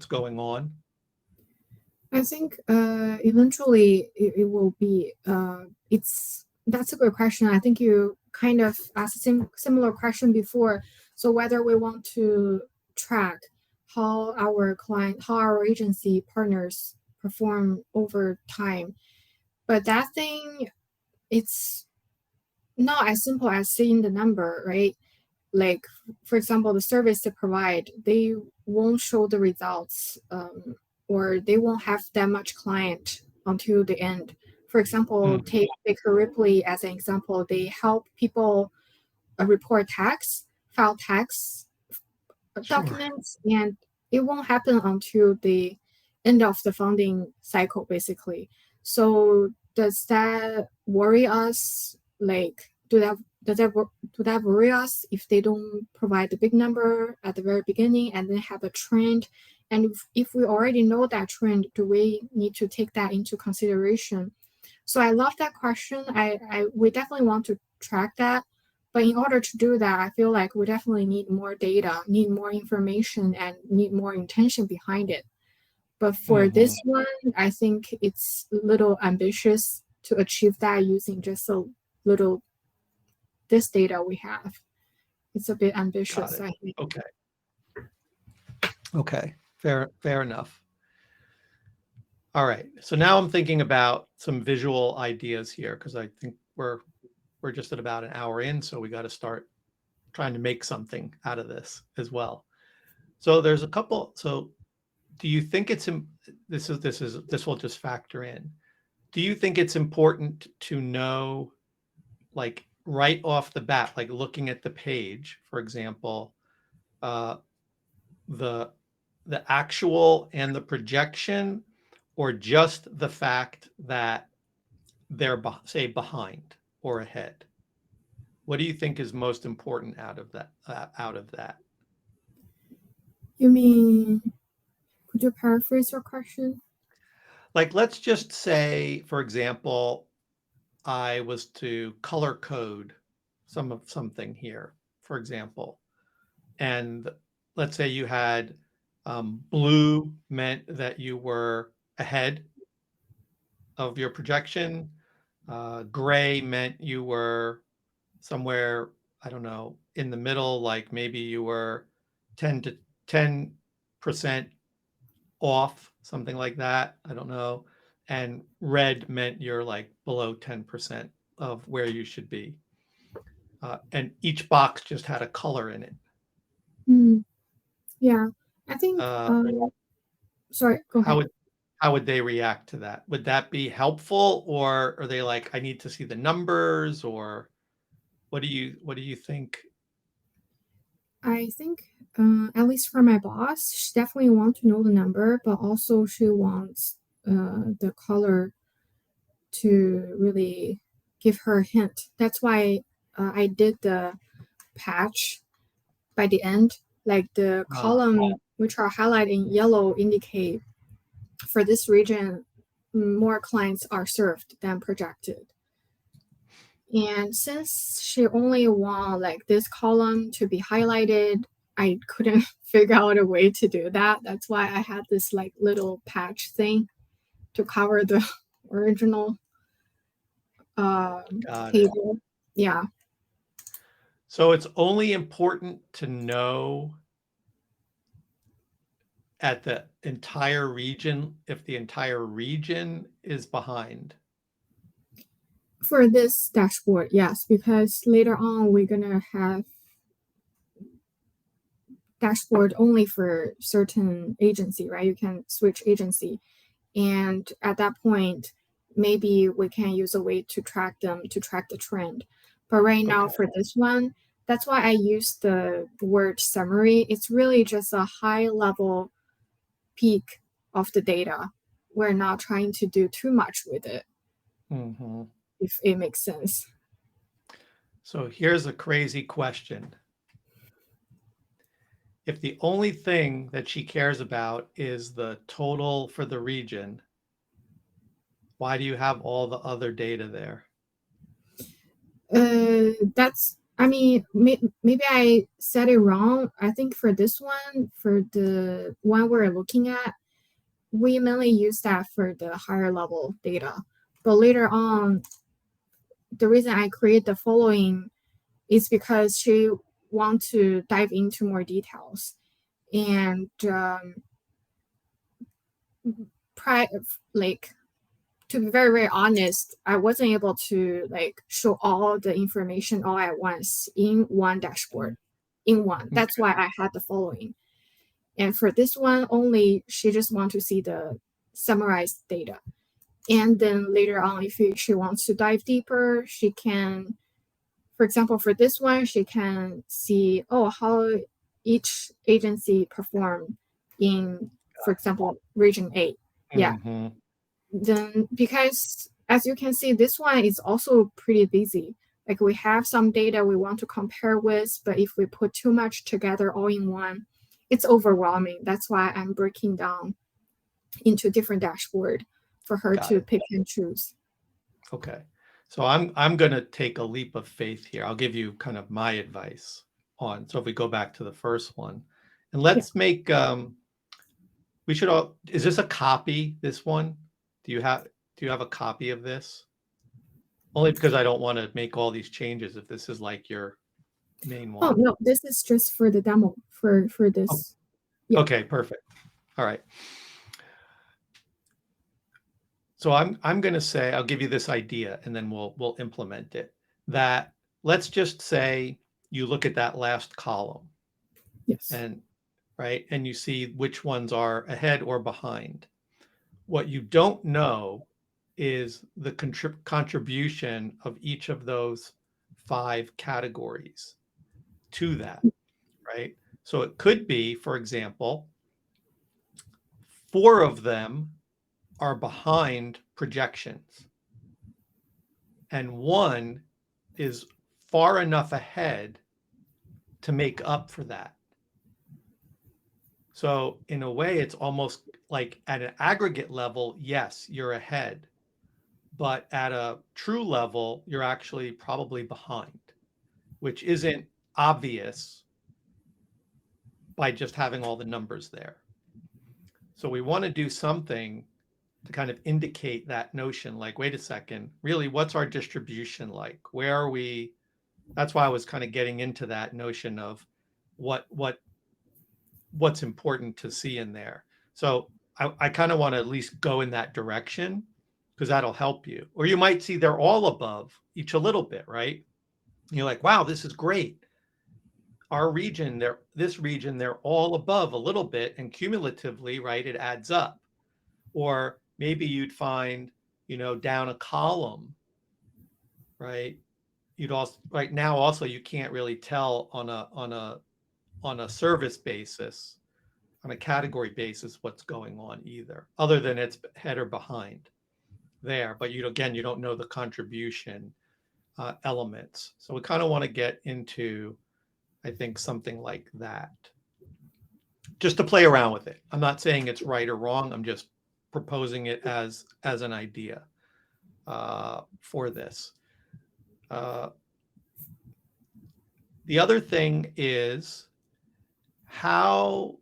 going on? I think eventually it will be that's a good question. I think you kind of asked a similar question before. So whether we want to track how our agency partners perform over time. But that thing, it's not as simple as seeing the number, right? Like, for example, the service they provide, they won't show the results, or they won't have that much client until the end. For example, Mm, take Baker Ripley as an example. They help people report tax, file tax sure. documents, and it won't happen until the end of the funding cycle, basically. So does that worry us? Like, do that worry us if they don't provide the big number at the very beginning and then have a trend? And if we already know that trend, do we need to take that into consideration? So I love that question. We definitely want to track that. But in order to do that, I feel like we definitely need more data, need more information, and need more intention behind it. But for Mhm. this one, I think it's a little ambitious to achieve that using just a little this data we have. It's a bit Got ambitious, it. I think. Okay. Okay. Fair enough. All right. So now I'm thinking about some visual ideas here because I think we're just at about an hour in, so we got to start trying to make something out of this as well. So there's a couple. So do you think this will just factor in? Do you think it's important to know, like right off the bat, like looking at the page, for example, uh, the actual and the projection, or just the fact that they're say behind or ahead? What do you think is most important out of that? You mean, could you paraphrase your question? Like, let's just say, for example, I was to color code something here, for example, and let's say you had blue meant that you were ahead of your projection. Gray meant you were somewhere, I don't know, in the middle, like maybe you were 10% off, something like that. I don't know. And red meant you're like below 10% of where you should be. And each box just had a color in it. Hmm. Yeah, I think. Uh, Sorry, go how ahead. would how would they react to that? Would that be helpful, or are they like, I need to see the numbers, or what do you think? I think, at least for my boss, she definitely wants to know the number, but also she wants the color to really give her a hint. That's why I did the patch by the end. Like the Uh, column which are highlighted in yellow indicate for this region more clients are served than projected. And since she only want like this column to be highlighted, I couldn't figure out a way to do that. That's why I had this like little patch thing to cover the original Got it. table. Yeah. So it's only important to know at the entire region if the entire region is behind. For this dashboard, yes, because later on we're gonna have dashboard only for certain agency, right? You can switch agency. And at that point, maybe we can use a way to track them, to track the trend. But right now Okay. for this one, that's why I use the word summary. It's really just a high level peak of the data. We're not trying to do too much with it, Mm-hmm. if it makes sense. So here's a crazy question. If the only thing that she cares about is the total for the region, why do you have all the other data there? That's, I mean, maybe I said it wrong. I think for this one, for the one we're looking at, we mainly use that for the higher level data. But later on, the reason I create the following is because she want to dive into more details. And like, to be very, very honest, I wasn't able to like show all the information all at once in one dashboard, in one. That's why I had the following. And for this one only, she just want to see the summarized data. And then later on, if she wants to dive deeper, she can, for example, for this one, she can see, oh, how each agency performed in, for example, region A. Yeah. Mm-hmm. Then, because as you can see, this one is also pretty busy. Like we have some data we want to compare with, but if we put too much together all in one, it's overwhelming. That's why I'm breaking down into different dashboard for her Got to it. pick and choose. Okay. So I'm going to take a leap of faith here. I'll give you kind of my advice on. So if we go back to the first one, and let's make we should all, is this a copy, this one? Do you have a copy of this? Only because I don't want to make all these changes if this is like your main Oh one. no, this is just for the demo for this. Yeah. Okay, perfect. All right. So I'm going to say, I'll give you this idea and then we'll implement it. That let's just say you look at that last column. Yes. And right, and you see which ones are ahead or behind. What you don't know is the contribution of each of those 5 categories to that, right? So it could be, for example, 4 of them are behind projections, and 1 is far enough ahead to make up for that. So in a way, it's almost like at an aggregate level, yes, you're ahead. But at a true level, you're actually probably behind, which isn't obvious by just having all the numbers there. So we want to do something to kind of indicate that notion, like, wait a second, really, what's our distribution like? Where are we? That's why I was kind of getting into that notion of what's important to see in there. So I kind of want to at least go in that direction because that'll help you. Or you might see they're all above each a little bit, right? You're like, wow, this is great. Our region, this region, they're all above a little bit, and cumulatively, right, it adds up. Or maybe you'd find, down a column, right? You'd also right now also you can't really tell on a service basis, on a category basis, what's going on either, other than it's ahead or behind there. But you don't know the contribution elements. So we kind of want to get into, I think, something like that, just to play around with it. I'm not saying it's right or wrong. I'm just proposing it as an idea for this. The other thing is final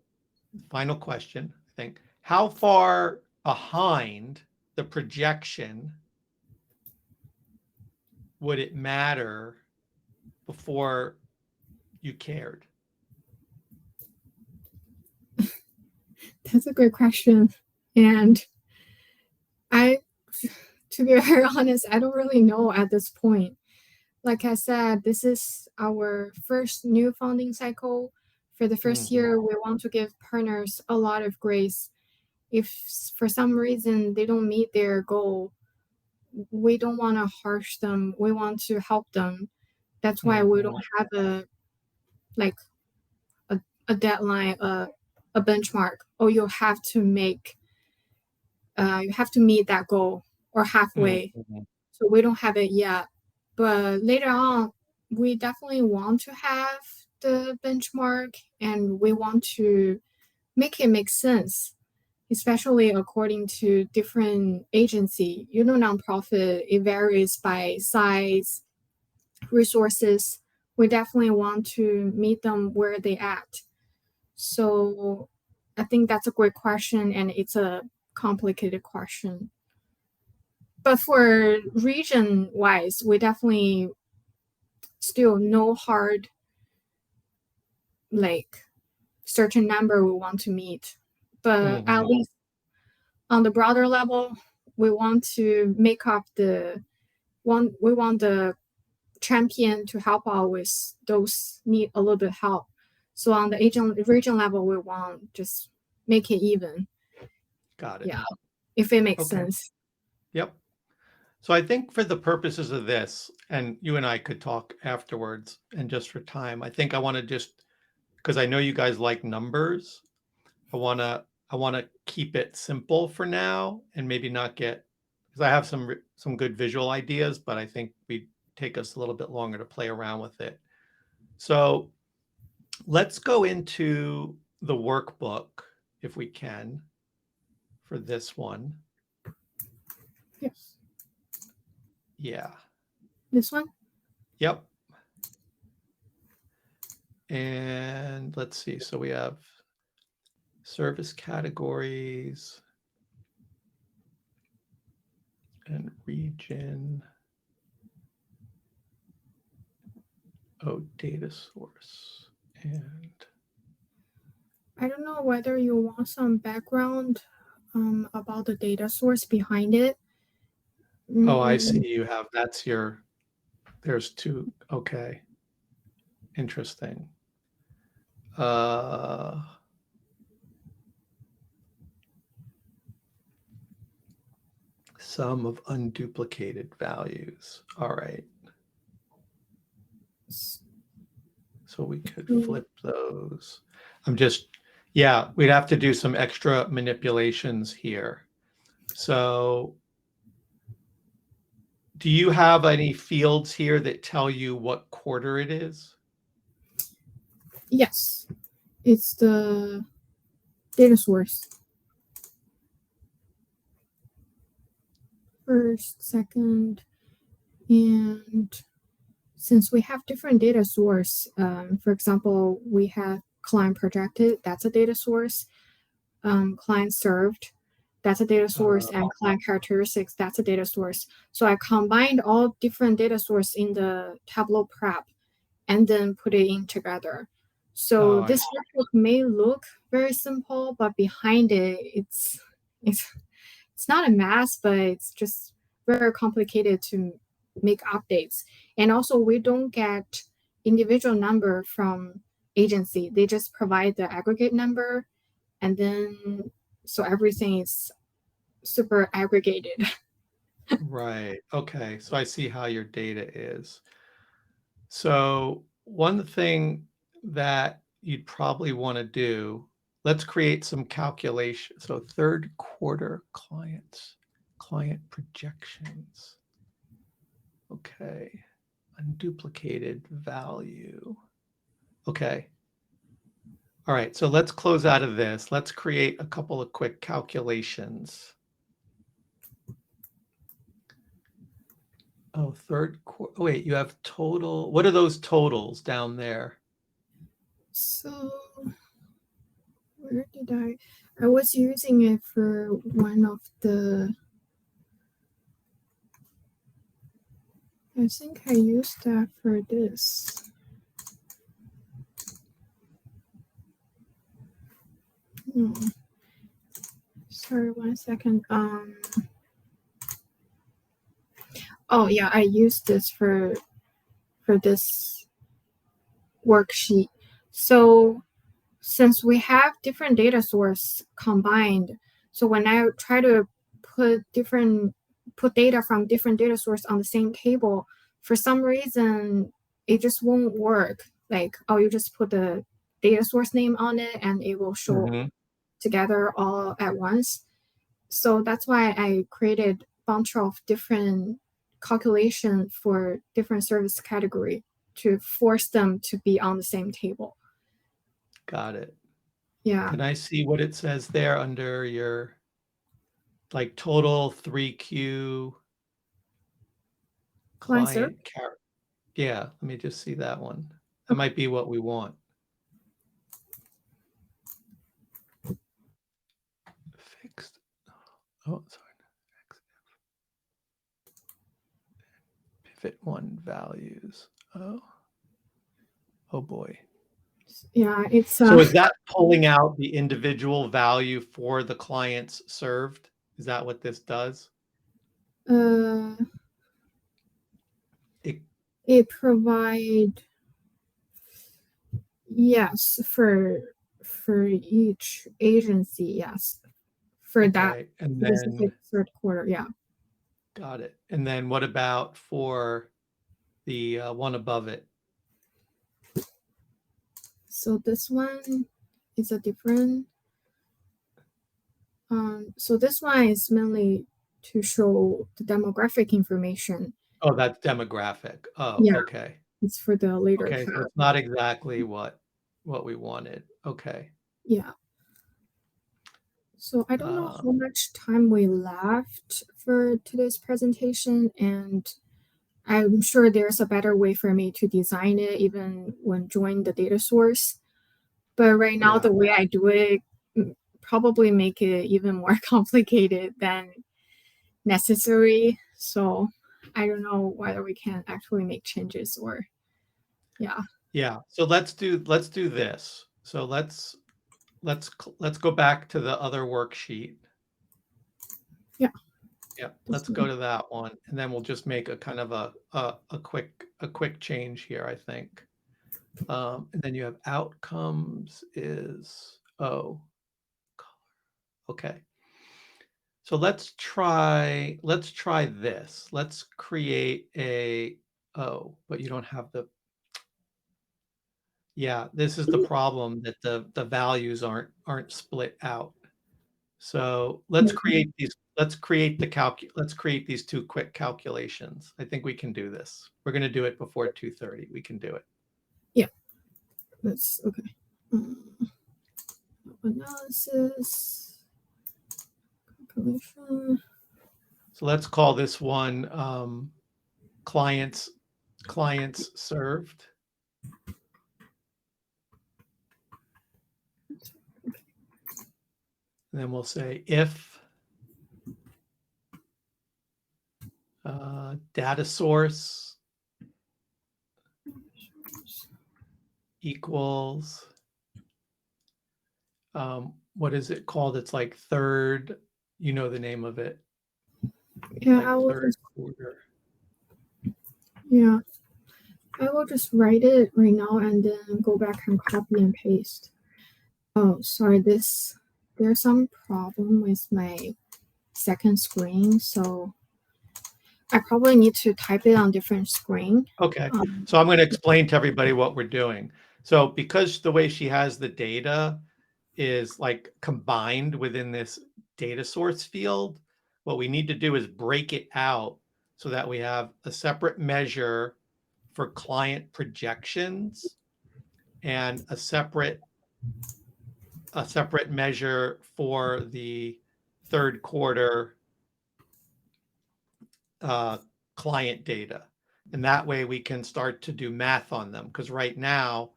question, I think, how far behind the projection would it matter before you cared? That's a great question. And to be very honest, I don't really know at this point. Like I said, this is our first new funding cycle. For the first year, we want to give partners a lot of grace. If for some reason they don't meet their goal, we don't want to harsh them. We want to help them. That's why we don't have a deadline, a benchmark. Oh, you have to meet that goal or halfway. So we don't have it yet. But later on, we definitely want to have the benchmark, and we want to make it make sense, especially according to different agency. Nonprofit, it varies by size, resources. We definitely want to meet them where they at. So I think that's a great question, and it's a complicated question. But for region-wise, we definitely still no hard certain number we want to meet. But at least on the broader level, we want to make up we want the champion to help out with those need a little bit help. So on the region level, we want just make it even. Got it. Yeah, if it makes sense. Yep. So I think for the purposes of this, and you and I could talk afterwards, and just for time, I think I want to just, because I know you guys like numbers, I want to keep it simple for now, and maybe not get, because I have some good visual ideas, but I think we take us a little bit longer to play around with it. So let's go into the workbook if we can for this one. Yes. Yeah. This one? Yep. And let's see. So we have service categories and region. Oh, data source. And I don't know whether you want some background about the data source behind it. Oh, I see. You have, there's two. Okay. Interesting. Sum of unduplicated values. All right. So we could flip those. Yeah, we'd have to do some extra manipulations here. So do you have any fields here that tell you what quarter it is? Yes, it's the data source. First, second, and since we have different data source, for example, we have client projected, that's a data source, client served, that's a data source, and client characteristics, that's a data source. So I combined all different data source in the Tableau prep and then put it in together. So this workbook may look very simple, but behind it, it's not a mess, but it's just very complicated to make updates. And also we don't get individual number from agency. They just provide the aggregate number, and then so everything is super aggregated. Right. Okay. So I see how your data is. So one thing that you'd probably want to do, let's create some calculation. So third quarter client projections. Okay. Unduplicated value. Okay. All right. So let's close out of this. Let's create a couple of quick calculations. Oh, third quarter. Oh, wait, you have total. What are those totals down there? So where did I was using it for one of the I think I used that for this. Hmm. Sorry, 1 second. Oh yeah, I used this for this worksheet. So since we have different data source combined, so when I try to put data from different data source on the same table, for some reason it just won't work. Like, oh, you just put the data source name on it and it will show together all at once. So that's why I created a bunch of different calculation for different service category to force them to be on the same table. Got it. Yeah. Can I see what it says there under your like total 3Q client character? Yeah, let me just see that one. That might be what we want. Fixed. Oh, sorry. Pivot one values. Oh boy. Yeah, it's so is that pulling out the individual value for the clients served? Is that what this does? It provide, yes, for each agency, yes, for that and specific then third quarter, yeah. Got it. And then what about for the one above it? So this one is a different. So this one is mainly to show the demographic information. Oh, that's demographic. Oh, Yeah, okay. it's for the later Okay, tab. so it's not exactly what we wanted. Okay. Yeah. So I don't know how much time we left for today's presentation, and I'm sure there's a better way for me to design it even when joining the data source. But right now, the way I do it probably make it even more complicated than necessary. So I don't know whether we can actually make changes or, yeah. Yeah. So let's do this. So let's go back to the other worksheet. Yeah. Yeah. Let's go to that one, and then we'll just make a kind of a quick change here, I think. And then you have outcomes is okay. So let's try this. Let's create a but you don't have the. Yeah, this is the problem, that the values aren't split out. So let's create these. Let's create these two quick calculations. I think we can do this. We're going to do it before 2:30. We can do it. Yeah, that's okay. Analysis, calculation. So let's call this one clients served. And then we'll say if data source equals, what is it called? It's like third, you know the name of it. Yeah, like I will third quarter. Yeah, I will just write it right now and then go back and copy and paste. Oh, sorry, there's some problem with my second screen, so I probably need to type it on different screen. Okay, so I'm going to explain to everybody what we're doing. So because the way she has the data is like combined within this data source field, what we need to do is break it out so that we have a separate measure for client projections and a separate measure for the third quarter client data. And that way we can start to do math on them, because right now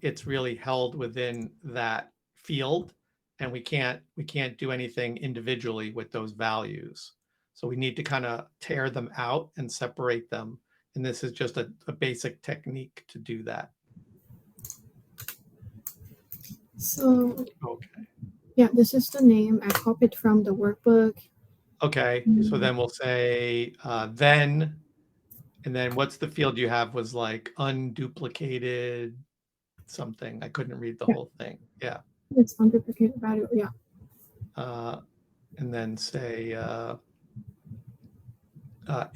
it's really held within that field and we can't do anything individually with those values. So we need to kind of tear them out and separate them And this is just a basic technique to do that. So Okay. yeah, this is the name. I copied from the workbook. Okay. So then we'll say then, and then what's the field you have was like unduplicated something. I couldn't read the whole thing. Yeah. It's unduplicated value. Yeah. And then say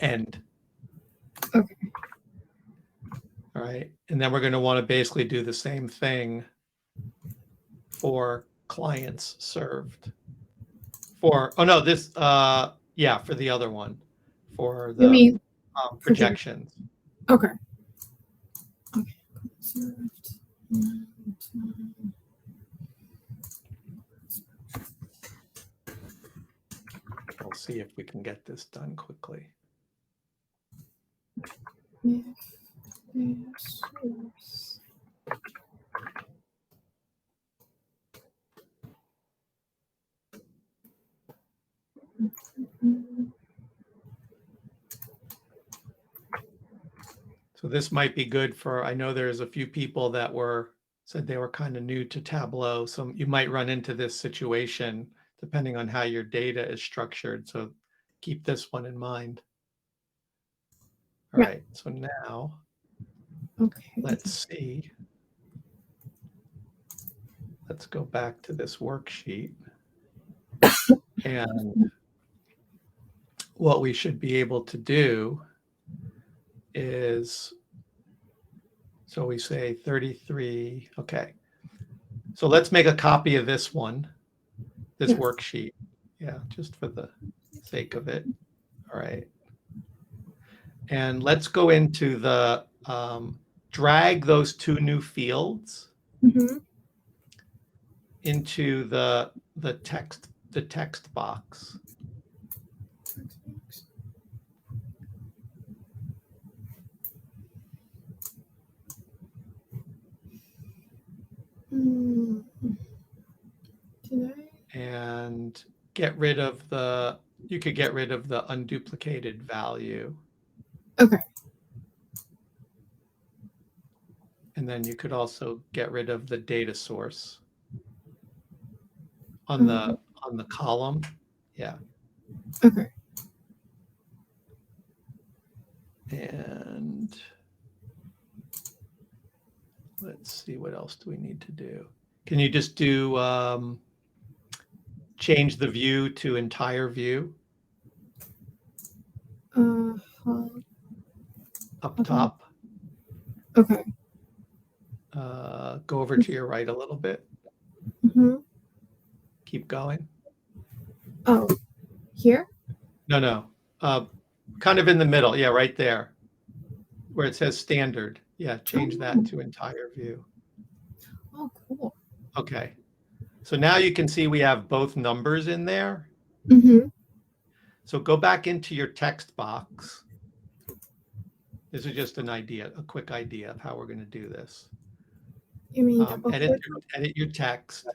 end. Okay. All right. And then we're going to want to basically do the same thing for clients served. For, oh no, this, yeah, for the other one, for the You mean projections. okay. Okay. Served. And, We'll see if we can get this done quickly. if the source So this might be good for, I know there's a few people that said they were kind of new to Tableau. So you might run into this situation depending on how your data is structured. So keep this one in mind. All right, so now Okay. let's see. Let's go back to this worksheet. And what we should be able to do is, so we say 33, okay. So let's make a copy of this one, this worksheet. Yeah, just for the sake of it. All right. And let's go into the, drag those two new fields into the text box. And get rid of you could get rid of the unduplicated value. Okay. And then you could also get rid of the data source on the column. Yeah. Okay. And let's see, what else do we need to do? Can you just do change the view to entire view? Up top. Okay. Go over to your right a little bit. Keep going. Oh, here? No. Kind of in the middle. Yeah, right there. Where it says standard. Yeah, change that to entire view. Oh, cool. Okay. So now you can see we have both numbers in there. So go back into your text box. This is just an idea, a quick idea of how we're going to do this. You mean edit your text.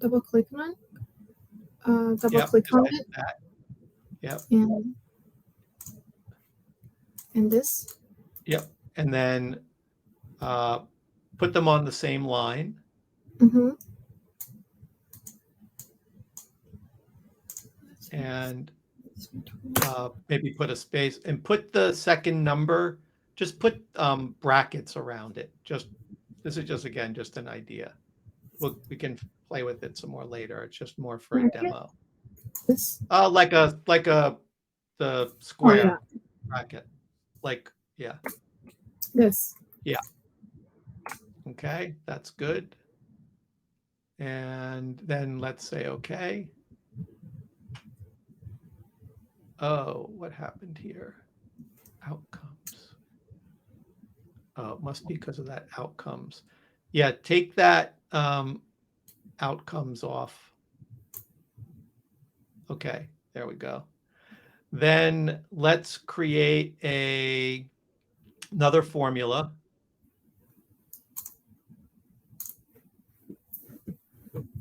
Double click on it? Double click on it? That. Yep. And this? Yep. And then put them on the same line. And maybe put a space and put the second number, just put brackets around it. This is just, again, just an idea. We can play with it some more later. It's just more for a demo. This? Like the square bracket. Like, yeah. This. Yeah. Okay, that's good. And then let's say okay. Oh, what happened here? Outcomes. Oh, it must be because of that outcomes. Yeah, take that outcomes off. Okay, there we go. Then let's create another formula.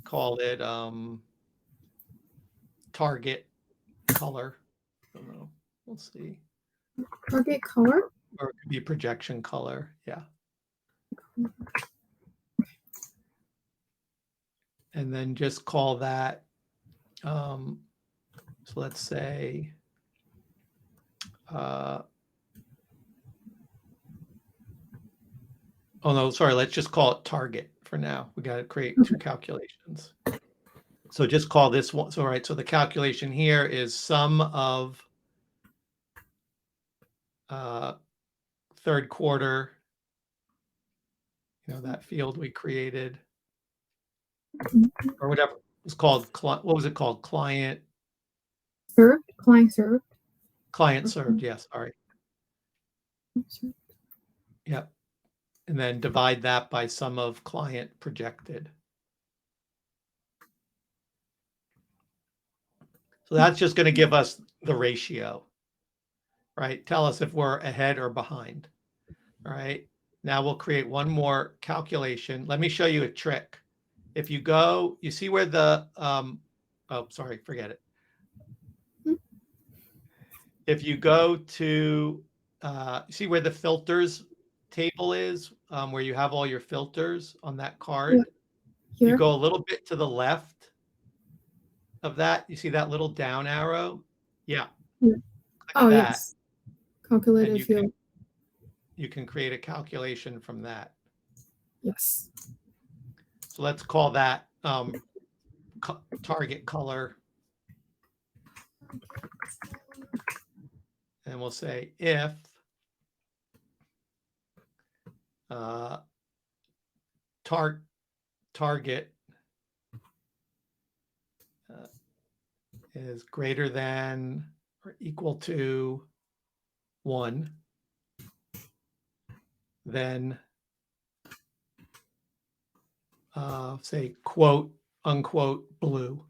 Call it target color. I don't know. We'll see. Target color? Or it could be projection color. Yeah. And then just call that, so let's say, oh no, sorry, let's just call it target for now. We got to create two calculations. So just call this one. So, all right, so the calculation here is sum of third quarter, that field we created, or whatever it's called. What was it called? Client Served? Client served? Client served, yes, sorry. Yep. And then divide that by sum of client projected. So that's just going to give us the ratio, right? Tell us if we're ahead or behind. All right. Now we'll create one more calculation. Let me show you a trick. If you go, you see where the, oh, sorry, forget it. If you go to, see where the filters table is, where you have all your filters on that card. Here? You go a little bit to the left of that. You see that little down arrow? Yeah. Yeah. Oh, that. yes. Calculated field. You can create a calculation from that. Yes. So let's call that target color. And we'll say if target is greater than or equal to 1, then say quote unquote blue.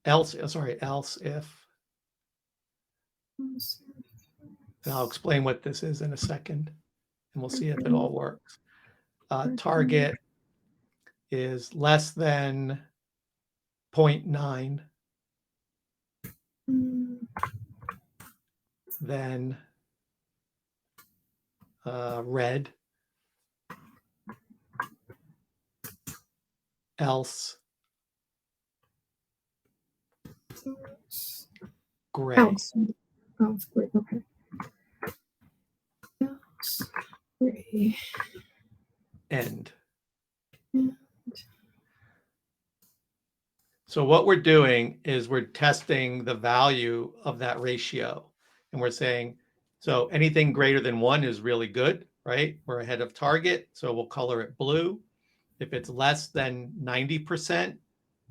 Else if, and I'll explain what this is in a second, and we'll see if it all works. Target is less than 0.9, then red, else gray. Else gray. Okay. Else gray. End. So what we're doing is we're testing the value of that ratio. And we're saying, so anything greater than 1 is really good, right? We're ahead of target, so we'll color it blue. If it's less than 90%,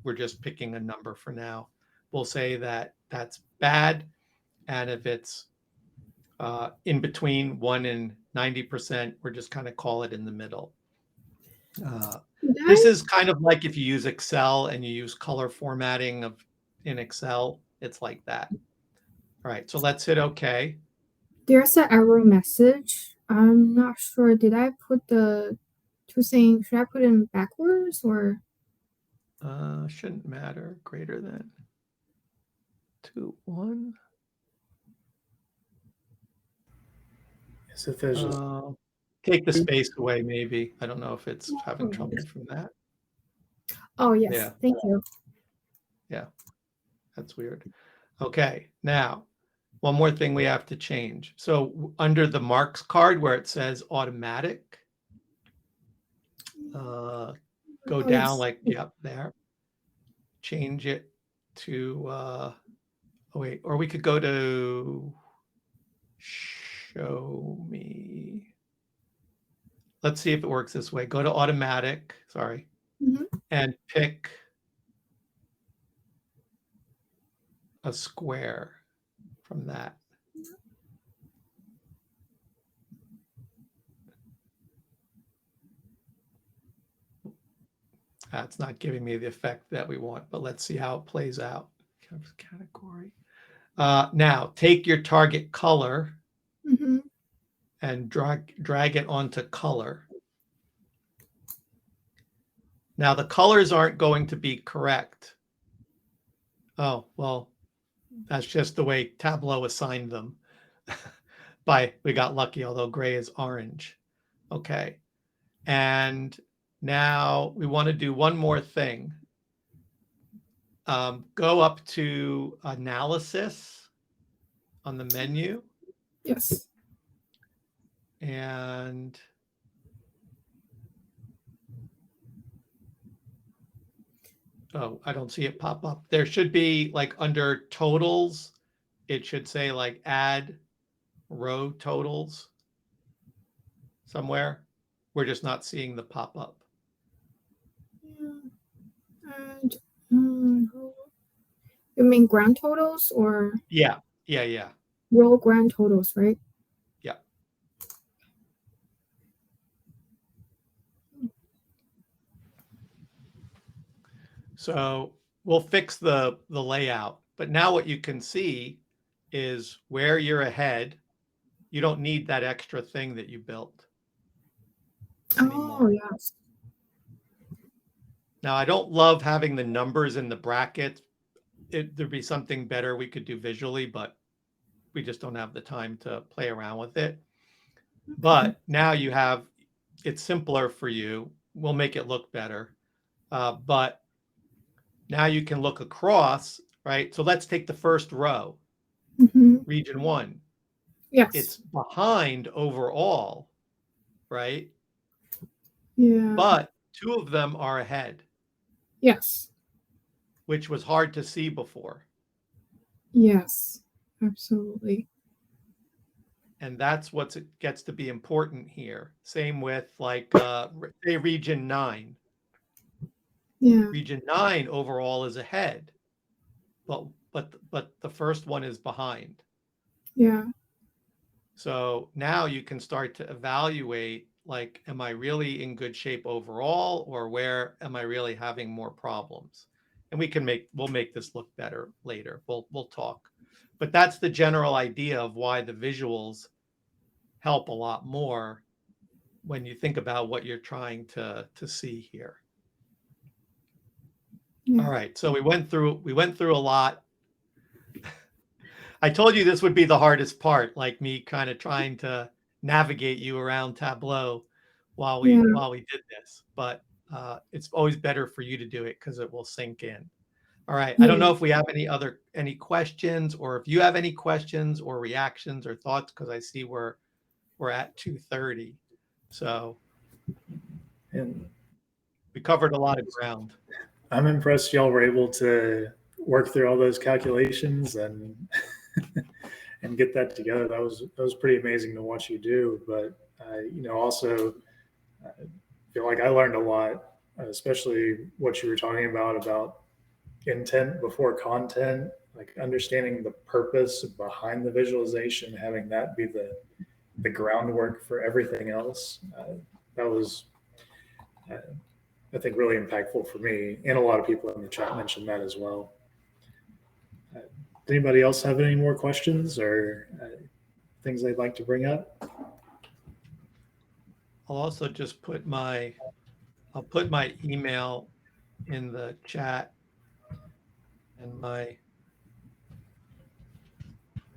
we're just picking a number for now. We'll say that that's bad. And if it's in between 1 and 90%, we're just kind of call it in the middle. This is kind of like if you use Excel and you use color formatting in Excel, it's like that. All right, so let's hit OK. There's an error message. I'm not sure. Did I put the two things? Should I put them backwards or? Shouldn't matter. Greater than 2, 1. Yes, if there's take the space away, maybe. I don't know if it's having trouble from that. Oh, yes. Yeah. Thank you. Yeah, that's weird. Okay, now, one more thing we have to change. So under the marks card where it says automatic, go down yes. like, yep, there. Change it to, oh wait, or we could go to show me. Let's see if it works this way. Go to automatic, sorry, and pick a square from that. It's not giving me the effect that we want, but let's see how it plays out. Category. Now, take your target color and drag it onto color. Now the colors aren't going to be correct. Oh, well, that's just the way Tableau assigned them. We got lucky, although gray is orange. Okay. And now we want to do one more thing. Go up to analysis on the menu. Yes. And oh, I don't see it pop up. There should be like under totals, it should say like add row totals somewhere. We're just not seeing the pop up. Yeah. And you mean grand totals or? Yeah. Row grand totals, right? Yeah. So we'll fix the layout, but now what you can see is where you're ahead. You don't need that extra thing that you built anymore. Oh, yes. Now, I don't love having the numbers in the brackets. There'd be something better we could do visually, but we just don't have the time to play around with it. But now you have, it's simpler for you. We'll make it look better. But now you can look across, right? So let's take the first row, region 1. Yes. It's behind overall, right? Yeah. But 2 of them are ahead. Yes. Which was hard to see before. Yes, absolutely. And that's what gets to be important here. Same with like, say region 9. Yeah. Region 9 overall is ahead, but the first one is behind. Yeah. So now you can start to evaluate, like, am I really in good shape overall, or where am I really having more problems? And we'll make this look better later. We'll talk, but that's the general idea of why the visuals help a lot more when you think about what you're trying to see here. Yeah. All right, so we went through a lot. I told you this would be the hardest part, like me kind of trying to navigate you around Tableau while we did this, but it's always better for you to do it because it will sink in. All right. I don't know if we have any questions, or if you have any questions or reactions or thoughts, because I see we're at 2:30. So And we covered a lot of ground. I'm impressed y'all were able to work through all those calculations and and get that together. That was pretty amazing to watch you do. But also I feel like I learned a lot, especially what you were talking about intent before content, like understanding the purpose behind the visualization, having that be the groundwork for everything else. That was, I think, really impactful for me, and a lot of people in the chat mentioned that as well. Anybody else have any more questions or things they'd like to bring up? I'll also just I'll put my email in the chat and my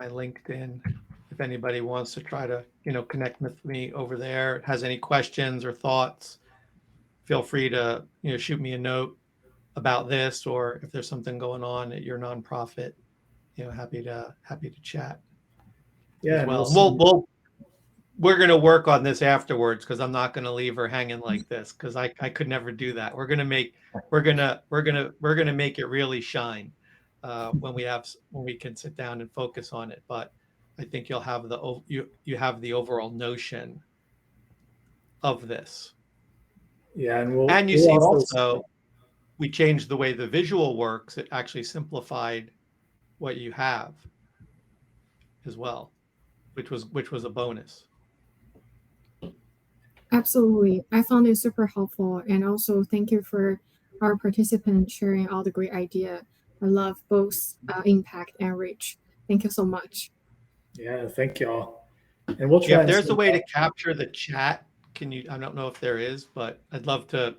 LinkedIn. If anybody wants to try to, connect with me over there, has any questions or thoughts, feel free to, shoot me a note about this, or if there's something going on at your nonprofit, happy to chat. Yeah. As well. We're going to work on this afterwards, because I'm not going to leave her hanging like this, because I could never do that. We're going to make it really shine when we can sit down and focus on it. But I think you'll have you have the overall notion of this. Yeah, and you see also we changed the way the visual works. It actually simplified what you have as well, which was a bonus. Absolutely. I found it super helpful. And also thank you for our participants sharing all the great idea. I love both impact and reach. Thank you so much. Yeah, thank y'all. And we'll try. If there's a way to capture the chat, can you? I don't know if there is, but I'd love to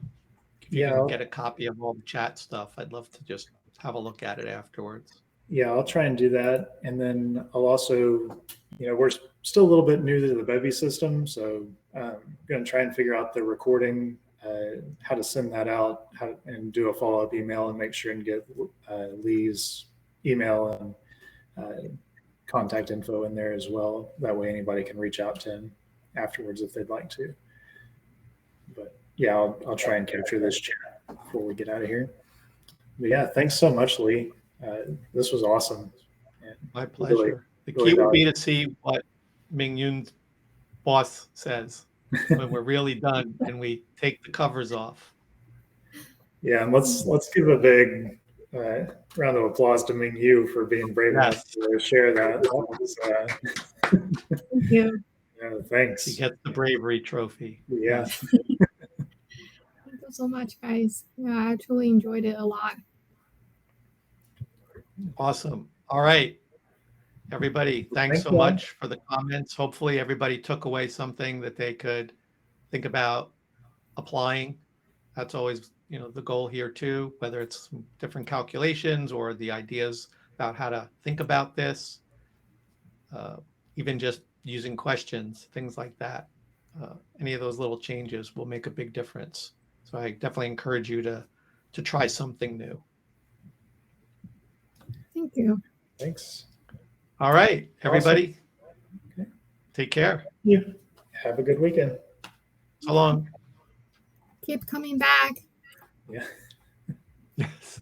if you Yeah, can I'll- get a copy of all the chat stuff, I'd love to just have a look at it afterwards. Yeah, I'll try and do that. And then I'll also, we're still a little bit new to the Bevy system. So I'm going to try and figure out the recording, how to send that out, and do a follow-up email and make sure and get Lee's email and contact info in there as well. That way anybody can reach out to him afterwards if they'd like to. But yeah, I'll try and capture this chat before we get out of here. But yeah, thanks so much, Lee. This was awesome. And My pleasure. The really key will be to see what Ming Yun's boss says when we're really done and we take the covers off. Yeah, and let's give a big round of applause to Ming Yu for being brave enough to share that. Thank you. Yeah, thanks. He gets the bravery trophy. Yeah. Thank you so much, guys. Yeah, I truly enjoyed it a lot. Awesome. All right. Everybody, thanks so much for the comments. Hopefully everybody took away something that they could think about applying. That's always, the goal here too, whether it's different calculations or the ideas about how to think about this, even just using questions, things like that. Any of those little changes will make a big difference. So I definitely encourage you to try something new. Thank you. Thanks. All right, everybody. Awesome. Okay. Take care. Yeah. Have a good weekend. So long. Keep coming back. Yeah. Yes.